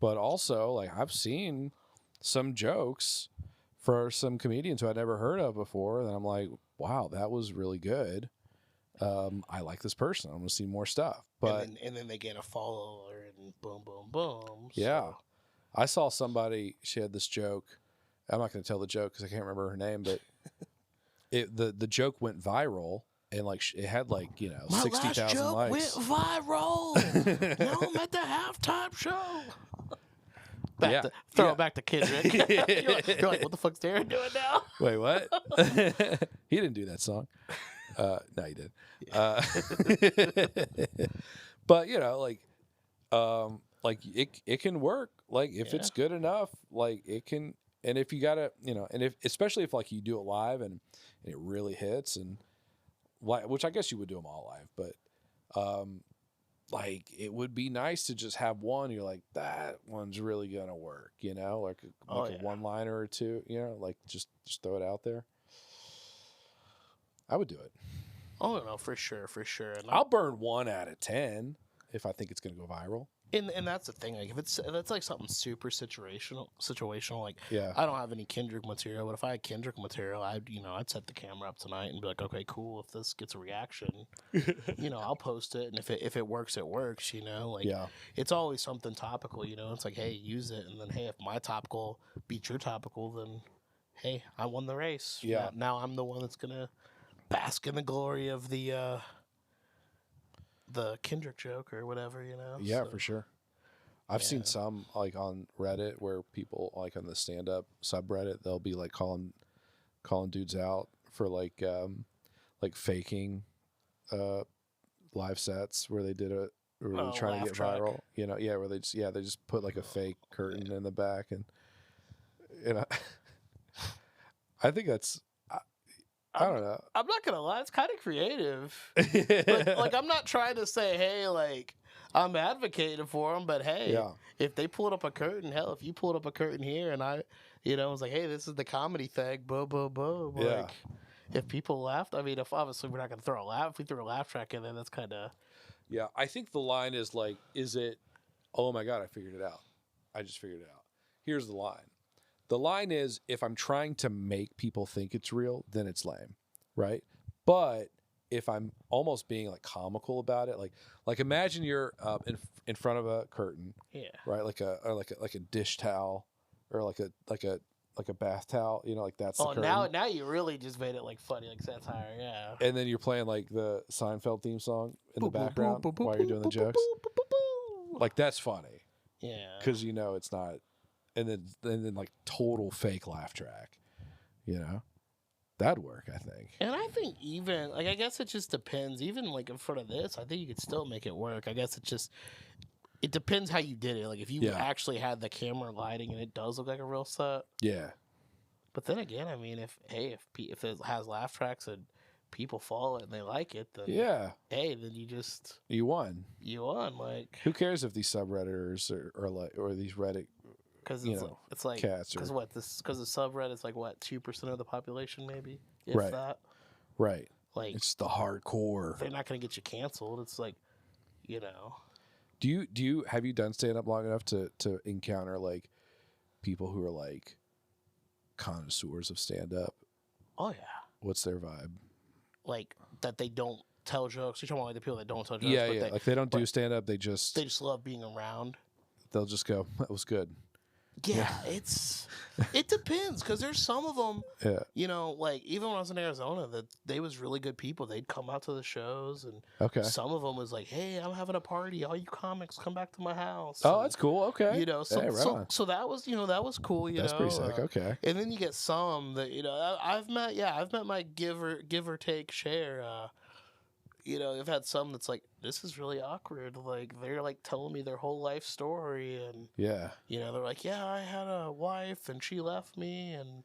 But also, like I've seen some jokes for some comedians who I'd never heard of before, and I'm like, wow, that was really good. I like this person. I'm gonna see more stuff. But and then they get a follower and boom, boom, boom. Yeah. So. I saw somebody, she had this joke. I'm not going to tell the joke because I can't remember her name, but the joke went viral and like it had like, you know, 60,000 likes. Went viral. Now I'm at the halftime show. Throw it back to Kendrick. You're like, what the fuck's Darron doing now? Wait, what? He didn't do that song. No, he did. But, you know, like it can work. Like if it's good enough, like it can. And if you gotta, you know, and if especially if like you do it live and it really hits, and which I guess you would do them all live, but like it would be nice to just have one. You're like, that one's really gonna work, you know, like a one liner or two, you know, like just throw it out there. I would do it. Oh no, for sure. And I'll burn 1 out of 10 if I think it's gonna go viral. And that's the thing. Like if it's like something super situational. Like yeah. I don't have any Kendrick material, but if I had Kendrick material, I'd set the camera up tonight and be like, okay, cool. If this gets a reaction, you know, I'll post it, and if it works, it works. You know, like it's always something topical. You know, it's like, hey, use it, and then hey, if my topical beats your topical, then hey, I won the race. Yeah. Now I'm the one that's gonna bask in the glory of the Kendrick joke or whatever, you know? Yeah, so, for sure. I've seen some like on Reddit where people like on the stand-up subreddit, they'll be like calling dudes out for like faking live sets where they did it or really trying to get viral. You know, where they just put like a fake curtain in the back and I think that's I don't know. I'm not gonna lie, it's kind of creative. like I'm not trying to say, hey, like I'm advocating for them, but hey, if they pulled up a curtain, hell, if you pulled up a curtain here and I, you know, was like, hey, this is the comedy thing, boom, boom, boom. Like, if people laughed, I mean, if obviously we're not gonna throw a laugh, if we threw a laugh track in there, that's kind of. Yeah, I think the line is like, is it? Oh my God, I figured it out. I just figured it out. Here's the line. The line is, if I'm trying to make people think it's real, then it's lame, right? But if I'm almost being like comical about it, like imagine you're in front of a curtain, right? Like a dish towel, or like a bath towle, you know, like that's. Oh, now you really just made it like funny, like satire, yeah. And then you're playing like the Seinfeld theme song in the background while you're doing the jokes. Like that's funny, yeah, because you know it's not. And then like total fake laugh track, you know. that'd work, I think. And I think even, like, I guess it just depends. Even, like, in front of this, I think you could still make it work. I guess it depends how you did it. Like, if you actually had the camera lighting and it does look like a real set. Yeah. But then again, I mean, if it has laugh tracks and people follow it and they like it, then hey, then you won. Like, who cares if these subredditors or these Reddit, because it's like cats because the subreddit's like what 2% of the population maybe, if right, that, right, like it's the hardcore. They're not gonna get you canceled. It's like, you know. Do you have you done stand up long enough to encounter like people who are like connoisseurs of stand up? Oh yeah. What's their vibe? Like that they don't tell jokes. You're talking about like the people that don't tell jokes. Yeah, yeah. Like they don't do stand up. They just love being around. They'll just go, that was good. Yeah, it depends because there's some of them, you know, like even when I was in Arizona, that they was really good people. They'd come out to the shows, and some of them was like, "Hey, I'm having a party. All you comics, come back to my house." Oh, that's cool. Okay, you know, so that was, you know, that was cool. That's pretty sick. Okay, and then you get some that, you know, I've met my give or take share. You know, I've had some that's like, this is really awkward. Like, they're like telling me their whole life story. And, you know, they're like, yeah, I had a wife and she left me and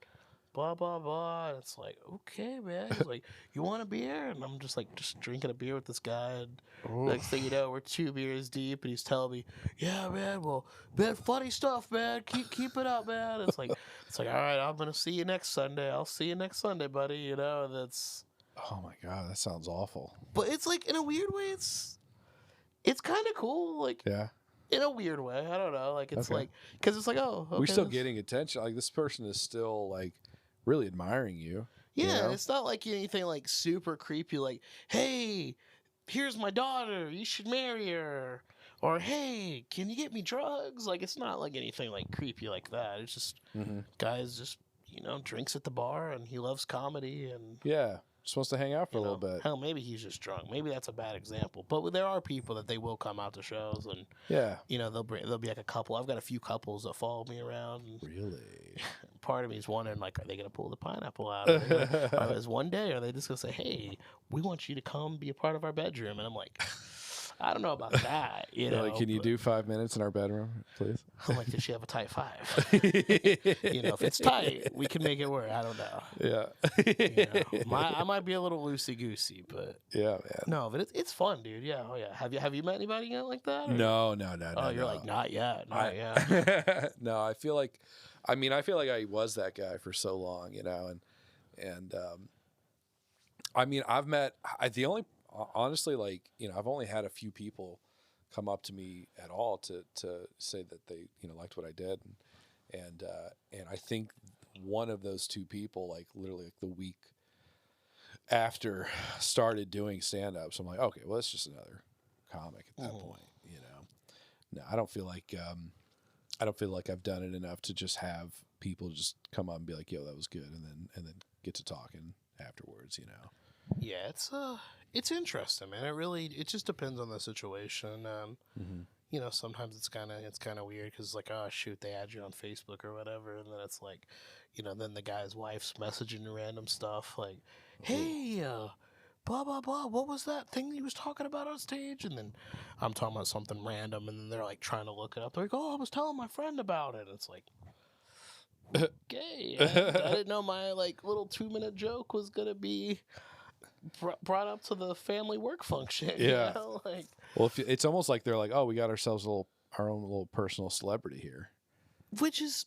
blah, blah, blah. And it's like, okay, man. He's like, you want a beer? And I'm just like, just drinking a beer with this guy. And next thing you know, we're 2 beers deep and he's telling me, yeah, man, well, man, funny stuff, man. Keep it up, man. It's like, all right, I'm going to see you next Sunday. I'll see you next Sunday, buddy. You know, and that's. Oh my God, that sounds awful. But it's like, in a weird way, it's kind of cool. Like, in a weird way, I don't know. Like, it's like, because it's like, oh, okay, we're still getting attention. Like, this person is still like really admiring you. Yeah, you know? It's not like anything like super creepy. Like, hey, here's my daughter. You should marry her. Or hey, can you get me drugs? Like, it's not like anything like creepy like that. It's just guys just, you know, drinks at the bar and he loves comedy and just wants to hang out for a little bit. Hell, maybe he's just drunk. Maybe that's a bad example. But there are people that they will come out to shows and you know, they'll be like a couple. I've got a few couples that follow me around. Really? Part of me is wondering, like, are they gonna pull the pineapple out? Or is one day are they just gonna say, hey, we want you to come be a part of our bedroom? And I'm like, I don't know about that. You know, like, can you do 5 minutes in our bedroom, please? I'm like, does she have a tight 5? You know, if it's tight, we can make it work. I don't know. Yeah. You know, I might be a little loosey goosey, but yeah, man. No, but it's fun, dude. Yeah, oh yeah. Have you met anybody yet like that? Or? No. Oh, you're like not yet. No, I feel like I was that guy for so long, you know, and I mean, honestly, like, you know, I've only had a few people come up to me at all to say that they, you know, liked what I did, and I think one of those 2 people, like literally like the week after started doing stand up, so I'm like, okay, well, it's just another comic at that point, you know. No, I don't feel like I've done it enough to just have people just come up and be like, yo, that was good, and then get to talking afterwards, you know. Yeah, it's interesting, man. It just depends on the situation. You know, sometimes it's kind of weird because like, oh shoot, they add you on Facebook or whatever, and then it's like, you know, then the guy's wife's messaging random stuff like, hey, blah blah blah, what was that thing he was talking about on stage? And then I'm talking about something random, and then they're like trying to look it up. They're like, oh, I was telling my friend about it. And it's like, okay, I didn't know my like little 2-minute joke was gonna be brought up to the family work function. Yeah. You know? Like, well, it's almost like they're like, oh, we got ourselves our own little personal celebrity here, which is,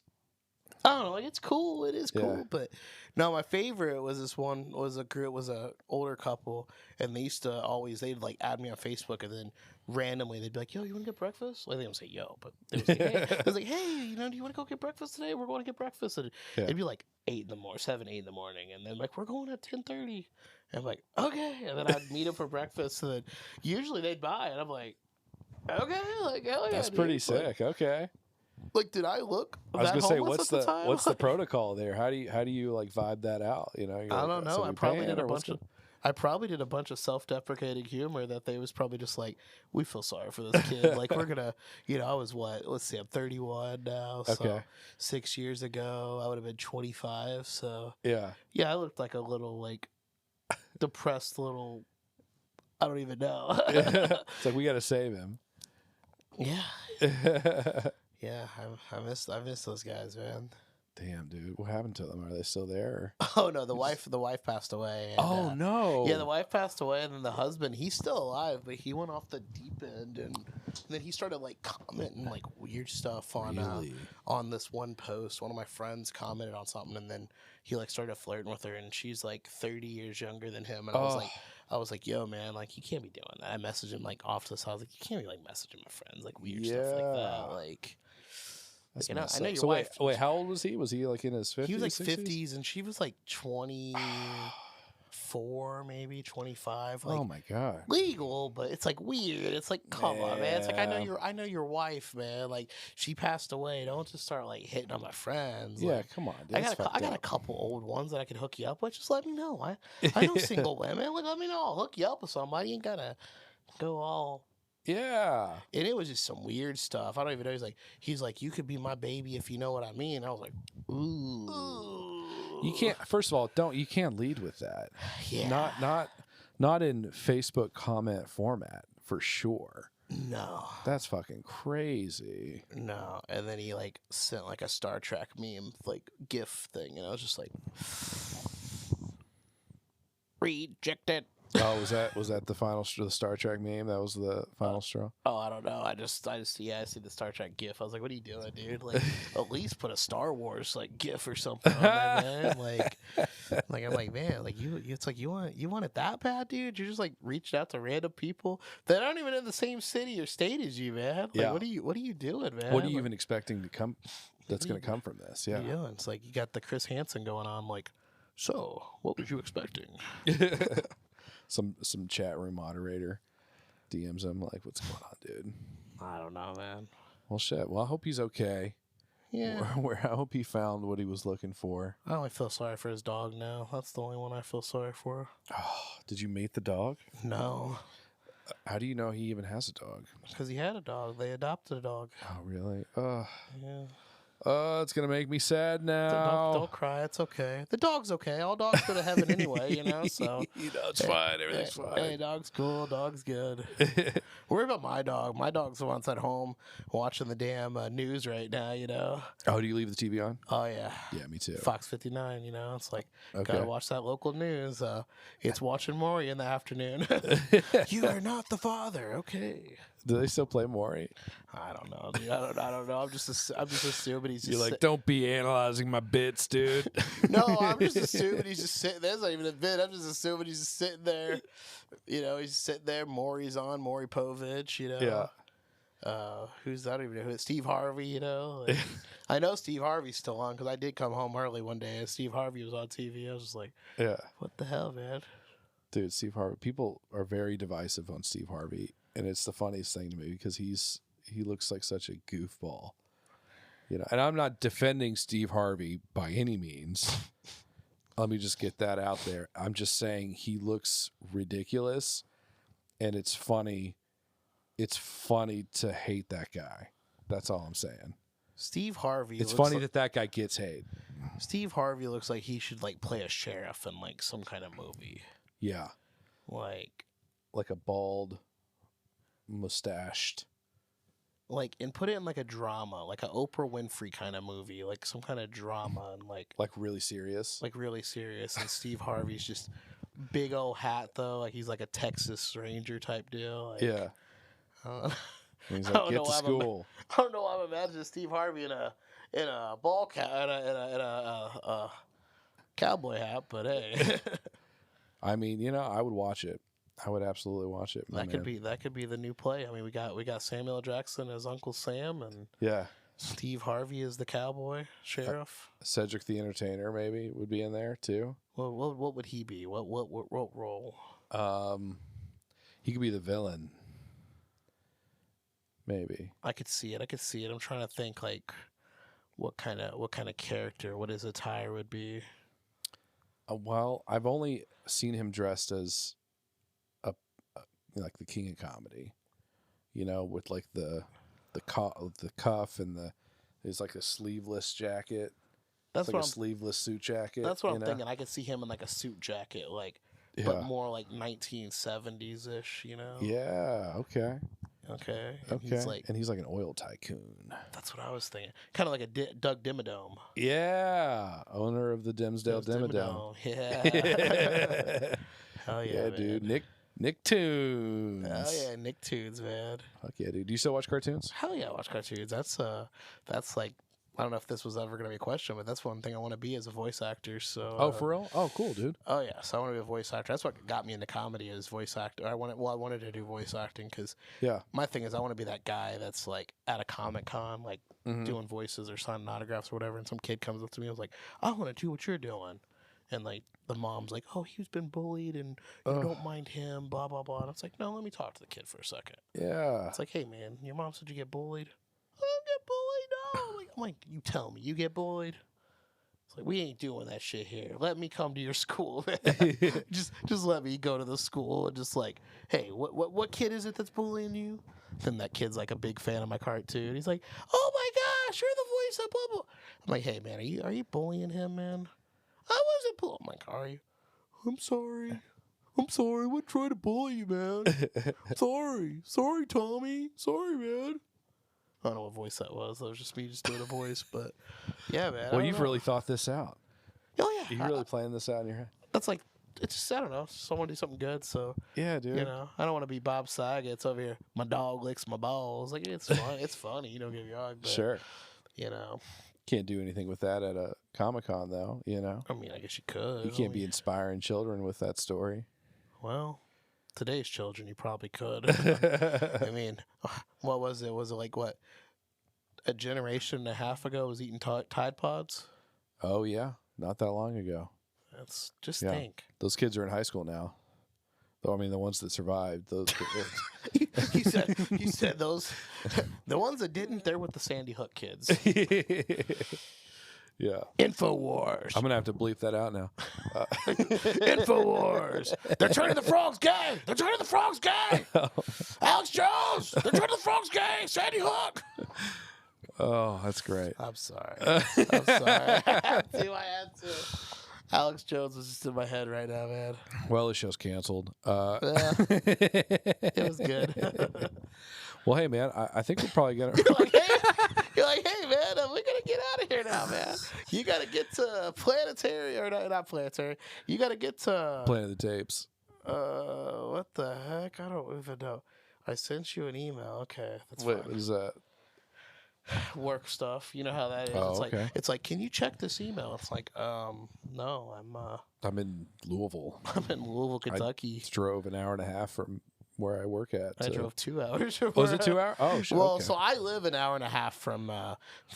I don't know, like, it's cool. It is cool, but no, my favorite was a older couple, and they used to they'd like add me on Facebook, and then randomly they'd be like, yo, you want to get breakfast? Like, they don't say yo, but they was like, hey, I was like, hey, you know, do you want to go get breakfast today? We're going to get breakfast, and it'd be like 8 in the morning, and then like, we're going at 10:30. And I'm like, okay, and then I'd meet them for breakfast, and then usually they'd buy, and I'm like, okay, like, hell yeah, that's pretty sick. Okay. Like, did I look? I was gonna say, what's the protocol there? How do you like vibe that out? You know, I don't know. I probably did a bunch of. I probably did a bunch of self-deprecating humor that they was probably just like, we feel sorry for this kid. Like, we're gonna, I was what? Let's see, I'm 31 now. So Okay. 6 years ago, I would have been 25. So Yeah. yeah, I looked like a little like depressed little. I don't even know. It's like we got to save him. Yeah. Yeah, I miss those guys, man. Damn, dude, what happened to them? Are they still there? Oh no, the wife passed away. And, Oh no. yeah, the wife passed away, and then the husband, he's still alive, but he went off the deep end, and then he started like commenting like weird stuff on this one post. One of my friends commented on something, and then he like started flirting with her, and she's like 30 years younger than him, and I was like, yo, man, like you can't be doing that. I messaged him like off to the side. I was like, you can't be like messaging my friends like weird stuff like that, like. That's I know your so wife. Wait, how old was he? Was he like in his 50s? He was like 60s? 50s, and she was like 24, maybe 25. Like, oh my god. legal, but it's like weird. It's like, come on, man. It's like I know your wife, man. Like she passed away. Don't just start like hitting on my friends. Yeah, like, come on. Dude, I got a couple old ones that I could hook you up with. Just let me know. I know single women. Like, let me know. I'll hook you up with somebody. You ain't gotta go all. Yeah. And it was just some weird stuff. I don't even know. He's like, you could be my baby if you know what I mean. I was like, ooh. You can't. First of all, you can't lead with that. Yeah. Not in Facebook comment format for sure. No. That's fucking crazy. No. And then he like sent like a Star Trek meme like GIF thing, and I was just like, rejected. Oh, was that the Star Trek meme? That was the final straw. Oh, I don't know. I see the Star Trek GIF. I was like, what are you doing, dude? Like, at least put a Star Wars like GIF or something on there, man. Like I'm like, man, like it's like you want it that bad, dude? You're just like reaching out to random people that aren't even in the same city or state as you, man. Like, yeah. What are you doing, man? What are you even expecting to come? That's going to come from this? Yeah. Yeah, it's like you got the Chris Hansen going on. Like, so what was you expecting? Some chat room moderator DMs him like, "What's going on, dude?" I don't know, man. Well, shit. Well, I hope he's okay. Yeah. I hope he found what he was looking for. I only feel sorry for his dog now. That's the only one I feel sorry for. Oh, did you meet the dog? No. How do you know he even has a dog? Because he had a dog. They adopted a dog. Oh, really? Yeah. It's gonna make me sad now. Don't cry. It's okay. The dog's okay. All dogs go to heaven anyway, So it's fine. Everything's fine. Hey, dog's cool. Dog's good. Worry about my dog. My dog's the one that's at home watching the damn news right now. Oh, do you leave the TV on? Oh yeah. Yeah, me too. Fox 59. It's like Okay. gotta watch that local news. It's watching Maury in the afternoon. You are not the father. Okay. Do they still play Maury? I don't know, dude. I don't know. I'm just assuming he's just. You're like, don't be analyzing my bits, dude. No, I'm just assuming he's just sitting. That's not even a bit. I'm just assuming he's just sitting there. He's sitting there. Maury's on. Maury Povich. Yeah. Who's I don't even know who. Steve Harvey. Like, I know Steve Harvey's still on because I did come home early one day and Steve Harvey was on TV. I was just like, yeah, what the hell, man? Dude, Steve Harvey. People are very divisive on Steve Harvey, and it's the funniest thing to me because he looks like such a goofball. And I'm not defending Steve Harvey by any means. Let me just get that out there. I'm just saying he looks ridiculous, and it's funny. It's funny to hate that guy. That's all I'm saying. Steve Harvey. It's funny that guy gets hate. Steve Harvey looks like he should like play a sheriff in like some kind of movie. Yeah. Like a bald, mustached. And put it in like a drama, like an Oprah Winfrey kind of movie, like some kind of drama and like really serious. Like really serious. And Steve Harvey's just big old hat though, like he's like a Texas Ranger type deal. Like, yeah. He's like, I get to school. I don't know why I'm imagining Steve Harvey in a ball cap in a cowboy hat, but hey. I mean, I would watch it. I would absolutely watch it. That could be the new play. I mean, we got Samuel L. Jackson as Uncle Sam, and yeah, Steve Harvey as the cowboy sheriff. Cedric the Entertainer maybe would be in there too. Well, what would he be? What role? He could be the villain. Maybe. I could see it. I'm trying to think like what kind of character, what his attire would be. Well, I've only seen him dressed as a like the king of comedy, with like the cuff and it's like a sleeveless jacket. That's It's what like a sleeveless suit jacket. That's what I'm thinking. I could see him in like a suit jacket, but more like 1970s ish. Yeah. Okay. Okay. And Okay. He's like an oil tycoon. That's what I was thinking. Kind of like a Doug Dimmadome. Yeah. Owner of the Dimsdale Dimmadome. Yeah. Hell yeah, man. Dude. Nick Toons. Hell yeah, Nick Toons, man. Fuck yeah, dude. Do you still watch cartoons? Hell yeah, I watch cartoons. That's like, I don't know if this was ever gonna be a question, but that's one thing I want to be as a voice actor. So. Oh, for real? Oh, cool, dude. Oh yeah, so I want to be a voice actor. That's what got me into comedy is voice actor. I wanted to do voice acting because my thing is I want to be that guy that's like at a Comic-Con, like doing voices or signing autographs or whatever, and some kid comes up to me and was like, I want to do what you're doing. And like the mom's like, oh, he's been bullied and you don't mind him, blah, blah, blah. And it's like, no, let me talk to the kid for a second. Yeah. It's like, hey, man, your mom said you get bullied. I don't get bullied, no. I'm like, you tell me, you get bullied? It's like, we ain't doing that shit here. Let me come to your school. just let me go to the school and just like, hey, what kid is it that's bullying you? Then that kid's like a big fan of my cartoon. He's like, oh my gosh, you're the voice of blah, blah. I'm like, hey, man, are you bullying him, man? I wasn't bullying. I'm like, are you? I'm sorry. I wouldn't try to bully you, man. Sorry, Tommy. Sorry, man. I don't know what voice that was. That was just me just doing a voice, but yeah, man. Well, you've really thought this out. Oh, yeah. You're really playing this out in your head? That's like, it's just, I don't know. Someone do something good, so. Yeah, dude. I don't want to be Bob Saget. It's over here. My dog licks my balls. Like, it's fun. It's funny. Don't get me wrong. But, sure. Can't do anything with that at a Comic-Con, though, I mean, I guess you could. You can't be inspiring children with that story. Well, today's children, you probably could. I mean, what was it? Was it like, what, a generation and a half ago was eating Tide Pods? Oh, yeah. Not that long ago. That's just think. Those kids are in high school now. Though, I mean, the ones that survived. Those. you said those. The ones that didn't, they're with the Sandy Hook kids. Yeah. InfoWars. I'm going to have to bleep that out now. InfoWars. They're turning the frogs gay. Alex Jones. They're turning the frogs gay. Sandy Hook. Oh, that's great. I'm sorry. See, I had to. Alex Jones was just in my head right now, man. Well, the show's canceled. It was good. Well, hey, man, I think we're probably going to... You're like, hey, man, we're going to get out of here now, man. You got to get to Planetary, or not Planetary. You got to get to... Planet of the Tapes. What the heck? I don't even know. I sent you an email. Okay, that's fine. What is that? Work stuff. You know how that is. Oh, it's like, can you check this email? It's like, no, I'm in Louisville. I'm in Louisville, Kentucky. I drove an hour and a half from where I work at. I drove 2 hours. Was it 2 hours? Oh, shit. Well, so I live an hour and a half from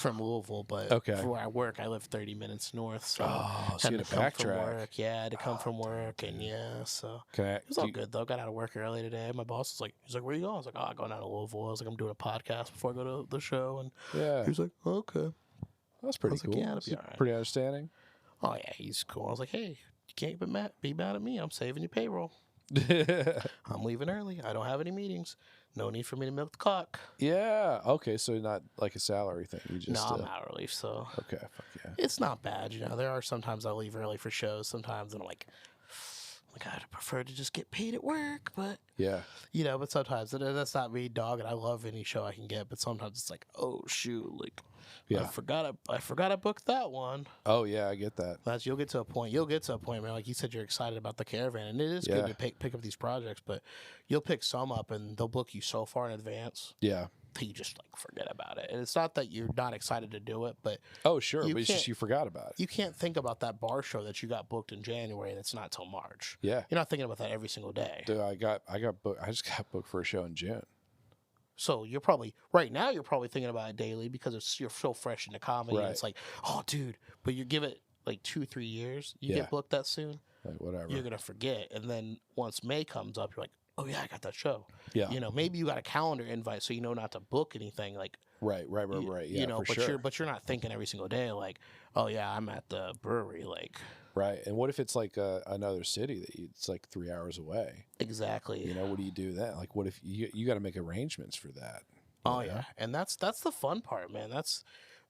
Louisville, but for where I work, I live 30 minutes north. So so you had to backtrack. Yeah, I had to come from work, and so it was all good though. Got out of work early today. My boss was like, he's like, "Where you going?" I was like, "Oh, I'm going out to Louisville." I was like, "I'm doing a podcast before I go to the show," and he was like, "Okay." That's pretty cool. Like, yeah, that'll be all right. Pretty understanding. Oh yeah, he's cool. I was like, "Hey, you can't be mad at me. I'm saving your payroll." I'm leaving early. I don't have any meetings. No need for me to milk the clock. Yeah. Okay. So not like a salary thing. You just no, I'm hourly. So okay. Fuck yeah. It's not bad. There are sometimes I'll leave early for shows. Sometimes and I'm like I'd prefer to just get paid at work, but yeah. But sometimes that's not me, dog. And I love any show I can get, but sometimes it's like, oh shoot, like. Yeah. I forgot I booked that one. Oh yeah, I get that. You'll get to a point, man. Like you said, you're excited about the caravan, and it is good to pick up these projects, but you'll pick some up, and they'll book you so far in advance. Yeah. That you just forget about it, and it's not that you're not excited to do it, but but it's just you forgot about it. You can't think about that bar show that you got booked in January. That's not till March. Yeah. You're not thinking about that every single day. Dude, I got booked. I just got booked for a show in June. So you're probably thinking about it daily because you're so fresh into comedy. Right. And it's like, oh, dude, but you give it like 2-3 years, you get booked that soon, like whatever, you're gonna forget. And then once May comes up, you're like, oh yeah, I got that show. Yeah, maybe you got a calendar invite, so you know not to book anything like Right. Yeah, for sure. but you're not thinking every single day like, oh yeah, I'm at the brewery, like. Right. And what if it's like another city it's like 3 hours away? Exactly. You know, what do you do then? Like, what if you got to make arrangements for that? Oh yeah, and that's the fun part, man.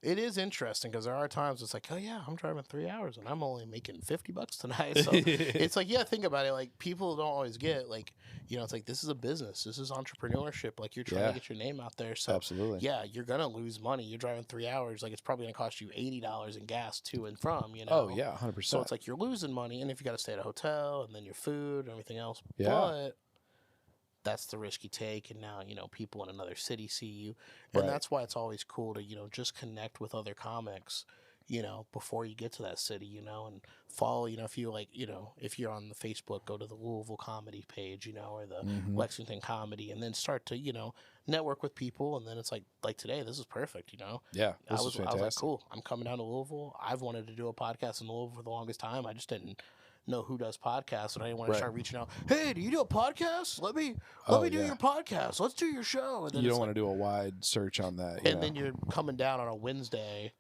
It is interesting because there are times it's like, oh yeah, I'm driving 3 hours and I'm only making $50 tonight. So it's like, yeah, think about it. Like people don't always get like, it's like this is a business, this is entrepreneurship. Like you're trying to get your name out there. So absolutely, yeah, you're gonna lose money. You're driving 3 hours, like it's probably gonna cost you $80 in gas to and from. Oh yeah, 100%. So it's like you're losing money, and if you got to stay at a hotel and then your food and everything else, yeah. But that's the risk you take, and now people in another city see you, and that's why it's always cool to just connect with other comics before you get to that city, and follow, if you like, if you're on the Facebook, go to the Louisville comedy page, or the Lexington comedy, and then start to network with people. And then it's like today, this is perfect. Yeah, I was like, cool, I'm coming down to Louisville. I've wanted to do a podcast in Louisville for the longest time. I just didn't know who does podcasts, and I didn't want to start reaching out. Hey, do you do a podcast? Let me do your podcast. Let's do your show. And then you don't want to do a wide search on that. And then you're coming down on a Wednesday,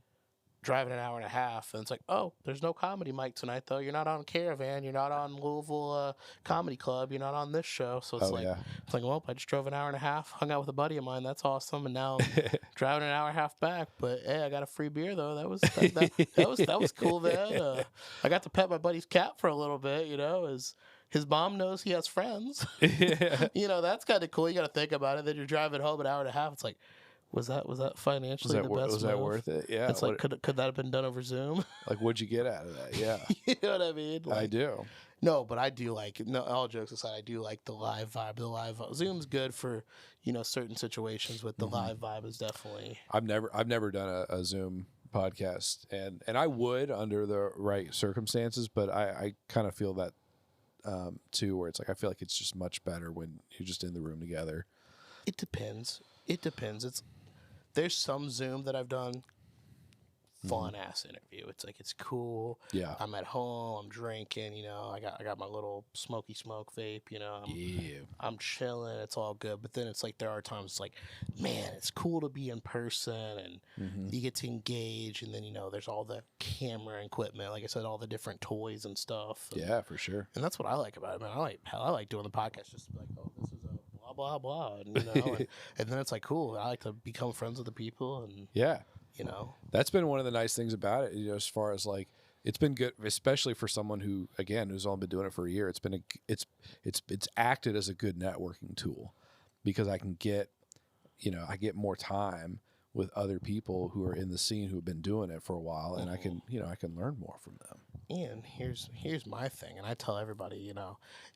driving an hour and a half, and it's like, oh, there's no comedy mic tonight though. You're not on Caravan. You're not on Louisville Comedy Club. You're not on this show. So it's it's like, well, I just drove an hour and a half, hung out with a buddy of mine. That's awesome. And now I'm driving an hour and a half back. But hey, I got a free beer though. That was cool, man. I got to pet my buddy's cat for a little bit. As his mom knows he has friends. That's kind of cool. You got to think about it. Then you're driving home an hour and a half. It's like, Was that financially the best move? Was that worth it? Yeah. It's like, could that have been done over Zoom? Like, what'd you get out of that? Yeah. You know what I mean? Like, I do. No, but I do like, all jokes aside, I do like the live vibe. Zoom's good for, certain situations, but the live vibe is definitely. I've never done a Zoom podcast, and I would under the right circumstances, but I kind of feel that too, where it's like, I feel like it's just much better when you're just in the room together. It depends. There's some Zoom that I've done, fun ass interview. It's like, it's cool. Yeah. I'm at home. I'm drinking. I got my little smoky smoke vape. I'm chilling. It's all good. But then it's like there are times it's like, man, it's cool to be in person and you get to engage. And then there's all the camera equipment. Like I said, all the different toys and stuff. Yeah, for sure. And that's what I like about it, man. I like doing the podcast just to be like, oh, this is a blah blah, and, and then it's like, cool, I like to become friends with the people, and that's been one of the nice things about it, as far as like, it's been good, especially for someone who who's only been doing it for a year. It's been it's acted as a good networking tool, because I can get I get more time with other people who are in the scene who have been doing it for a while, and I can learn more from them. And here's my thing, and I tell everybody,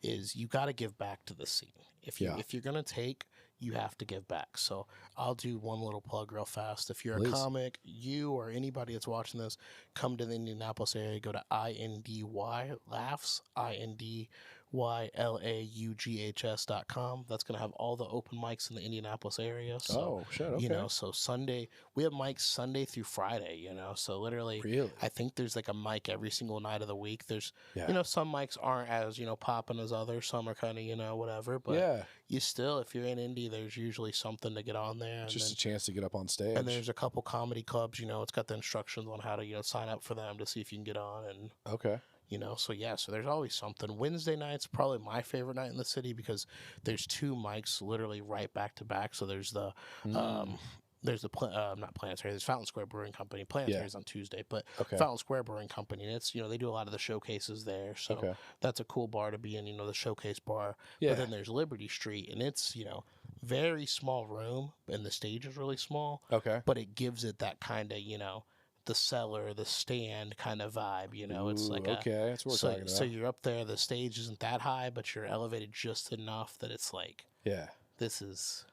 is you got to give back to the scene. If you're gonna take, you have to give back. So I'll do one little plug real fast. If you're a comic, you or anybody that's watching this, come to the Indianapolis area. Go to INDY Laughs, INDYLAUGHS.com. That's going to have all the open mics in the Indianapolis area. So, okay. So Sunday, we have mics Sunday through Friday, so literally, really? I think there's like a mic every single night of the week. There's, some mics aren't as, popping as others. Some are kind of, whatever. But you still, if you're in Indy, there's usually something to get on there. Just a chance to get up on stage. And there's a couple comedy clubs, it's got the instructions on how to, sign up for them to see if you can get on. And okay. So there's always something. Wednesday night's probably my favorite night in the city because there's two mics literally right back to back. So there's the not Planetary. There's Fountain Square Brewing Company. Planetary's on Tuesday, but Fountain Square Brewing Company. And it's they do a lot of the showcases there. So that's a cool bar to be in. The showcase bar. Yeah. But then there's Liberty Street, and it's very small room, and the stage is really small. Okay. But it gives it that kind of the cellar, the stand kind of vibe, it's like that's what we're talking about. So you're up there, the stage isn't that high, but you're elevated just enough that it's like, this is.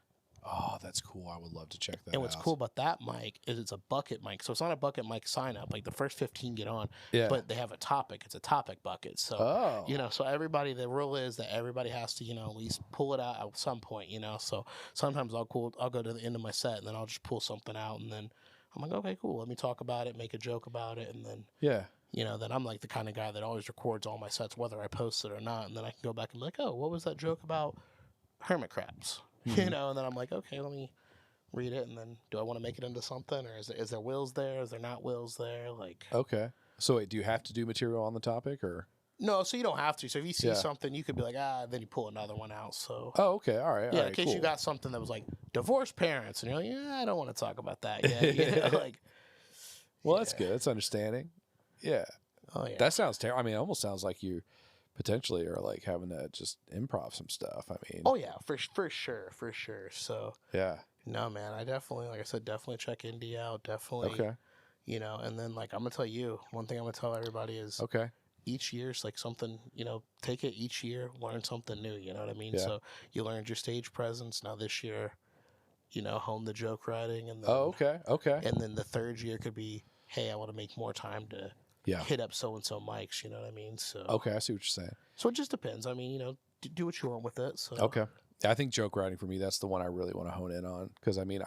Oh, that's cool. I would love to check that out. And what's cool about that mic is it's a bucket mic. So it's not a bucket mic sign up. Like the first 15 get on, but they have a topic. It's a topic bucket. So, so everybody, the rule is that everybody has to, at least pull it out at some point, So sometimes I'll go to the end of my set and then I'll just pull something out and then I'm like, okay, cool. Let me talk about it, make a joke about it, and then then I'm like the kind of guy that always records all my sets, whether I post it or not, and then I can go back and be like, oh, what was that joke about hermit crabs? And then I'm like, okay, let me read it, and then do I want to make it into something, or is there wills there? Is there not wills there? Like, Okay. So wait, do you have to do material on the topic or? no, so you don't have to. So if you see Yeah. something, you could be like, then you pull another one out. So Oh, okay. All right. yeah, all right, in case cool. you got something that was like divorced parents, and you're like, yeah, I don't want to talk about that yet. You know, like, Well, that's good. That's understanding. Yeah. oh yeah, That sounds terrible. I mean, it almost sounds like you potentially are like having to just improv some stuff. I mean, oh yeah, for sure. So yeah. no, man, I definitely, like I said, definitely check Indy out. Definitely, Okay. you know, and then like I'm gonna tell you one thing. I'm gonna tell everybody is Okay. each year's like something, you know, take it each year, learn something new, you know what I mean? Yeah. So you learned your stage presence. Now this year, you know, hone the joke writing, and then, Oh, okay. Okay. and then the third year could be, hey, I want to make more time to Yeah. hit up so and so mics, you know what I mean? So Okay. I see what you're saying. so it just depends. I mean, you know, do what you want with it. So Okay. Yeah, I think joke writing for me, that's the one I really want to hone in on. Because I mean,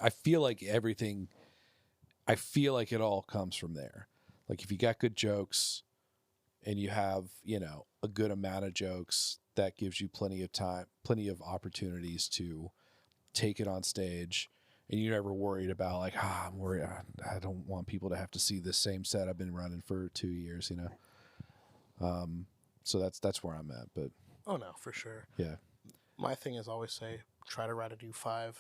I feel like everything, I feel like it all comes from there. Like if you got good jokes and you have, you know, a good amount of jokes, that gives you plenty of time, plenty of opportunities to take it on stage. And you're never worried about like, I'm worried. I don't want people to have to see the same set I've been running for 2 years, you know? So that's where I'm at, but oh no, for sure. yeah. My thing is always say, try to write a new five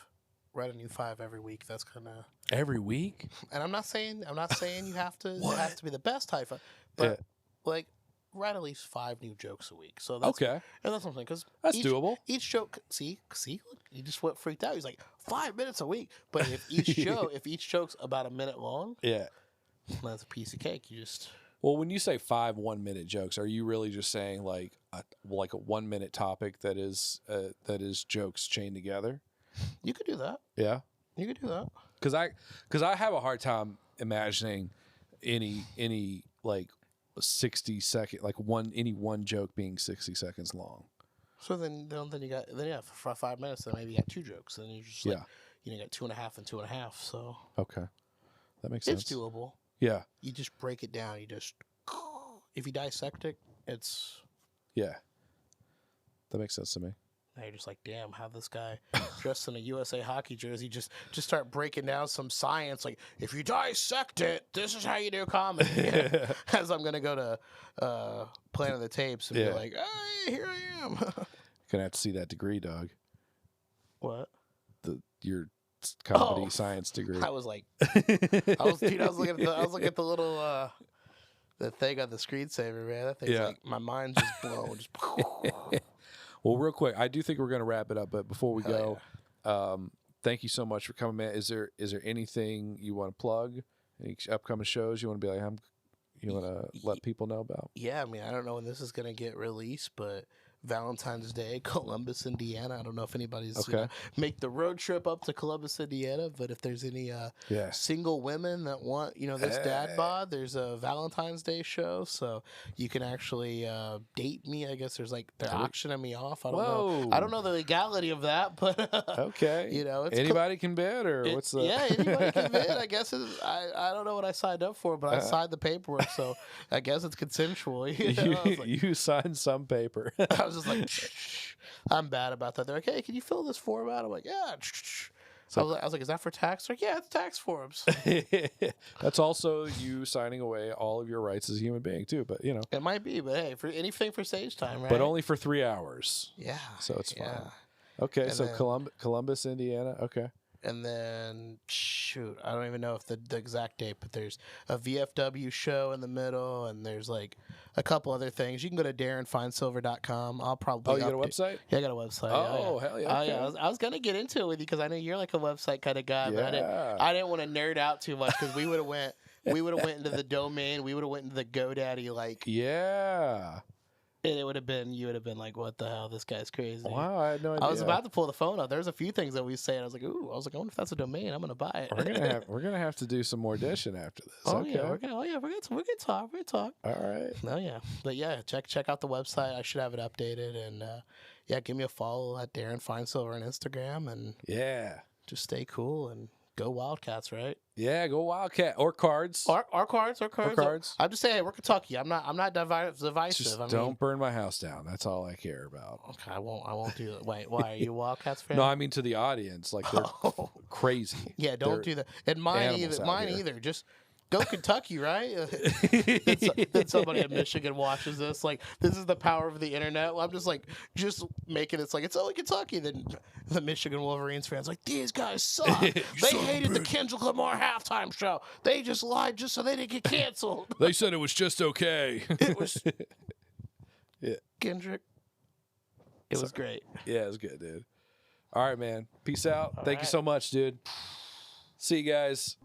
every week. That's kind of, Every week? and I'm not saying you have to, it What? has to be the best type of, but like write at least 5 new jokes a week. So that's, Okay. and that's something, because That's doable. Each joke, see, look, he just went freaked out. He's like 5 minutes a week, but if each joke's about a minute long, Yeah. that's a piece of cake. You just, Well, when you say 5 1-minute jokes, are you really just saying like a 1 minute topic that is jokes chained together? you could do that. Yeah. You could do that. Because I have a hard time imagining any like 60-second like any one joke being 60 seconds long. So then you got, for 5 minutes, then maybe you got 2 jokes. Then you just like, Yeah. you know, you got 2.5 and 2.5. So Okay, that makes sense. it's doable. Yeah. You just break it down. You just, if you dissect it, it's, Yeah. That makes sense to me. now you're just like, damn, how this guy dressed in a USA hockey jersey just start breaking down some science. Like, if you dissect it, this is how you do comedy. As I'm going to go to Planet of the Tapes and Yeah. be like, hey, here I am. Gonna have to see that degree, dog. What? Your comedy Oh. science degree. I was like, I was looking at the little, the thing on the screensaver, man. That thing's Yeah. like, my mind's just blown. Just, Well, real quick, I do think we're going to wrap it up, but before we Hell go, thank you so much for coming, man. Is there anything you want to plug? Any upcoming shows you want to be like, you want to let people know about? yeah, I mean, I don't know when this is going to get released, but Valentine's Day, Columbus, Indiana. I don't know if anybody's Okay. make the road trip up to Columbus, Indiana, but if there's any Yeah. single women that want, this dad bod, there's a Valentine's Day show, so you can actually date me. I guess there's like they're auctioning me off. I don't know. I don't know the legality of that, but Okay. it's anybody can bid, or what's the? yeah, anybody can bid. I guess I don't know what I signed up for, but I signed the paperwork, so I guess it's consensual. You know? I was like, You signed some paper. I was just like, I'm bad about that. They're like, hey, can you fill this form out? I'm like, yeah. So I was like, is that for tax? They're like, yeah, it's tax forms. That's also you signing away all of your rights as a human being too. But It might be, but hey, for anything for stage time, right? but only for 3 hours. yeah. So it's fine. Yeah. Okay, And so then- Columbus, Indiana. Okay. And then, shoot, I don't even know if the exact date, but there's a VFW show in the middle, and there's like a couple other things. You can go to DarronFinesilver.com. I'll probably. Oh, you got a website? Yeah, I got a website. Oh, hell yeah. Oh, Okay. yeah. I was gonna get into it with you because I know you're like a website kind of guy, but Yeah. I didn't want to nerd out too much because we would have went into the domain, we would have went into the GoDaddy Yeah. and you would have been like, what the hell, this guy's crazy. Wow, I had no idea. I was about to pull the phone out. There's a few things that we say, and I was like, I wonder if that's a domain. I'm gonna buy it. We're gonna have to do some more dishing after this. Oh okay. yeah, we're gonna talk. All right. No, yeah, but yeah, check out the website. I should have it updated, and yeah, give me a follow at Darron Finesilver on Instagram, and Yeah. just stay cool and Go Wildcats, right? Yeah, go Wildcat or Cards. Or Cards. Cards. I'm just saying, we're Kentucky. I'm not divisive. Just don't burn my house down. That's all I care about. Okay, I won't do that. Wait, why are you a Wildcats fan? No, I mean to the audience. Like they're crazy. Yeah, don't do that. And mine either. Just go Kentucky, right? Then somebody in Michigan watches this. Like, this is the power of the internet. I'm just making it like it's only Kentucky. Then the Michigan Wolverines fans like, these guys suck. They hated the Kendrick Lamar halftime show. They just lied just so they didn't get canceled. They said it was just okay. It was Yeah. Kendrick. It was great. Yeah, it was good, dude. All right, man. Peace out. Thank you right. so much, dude. See you guys.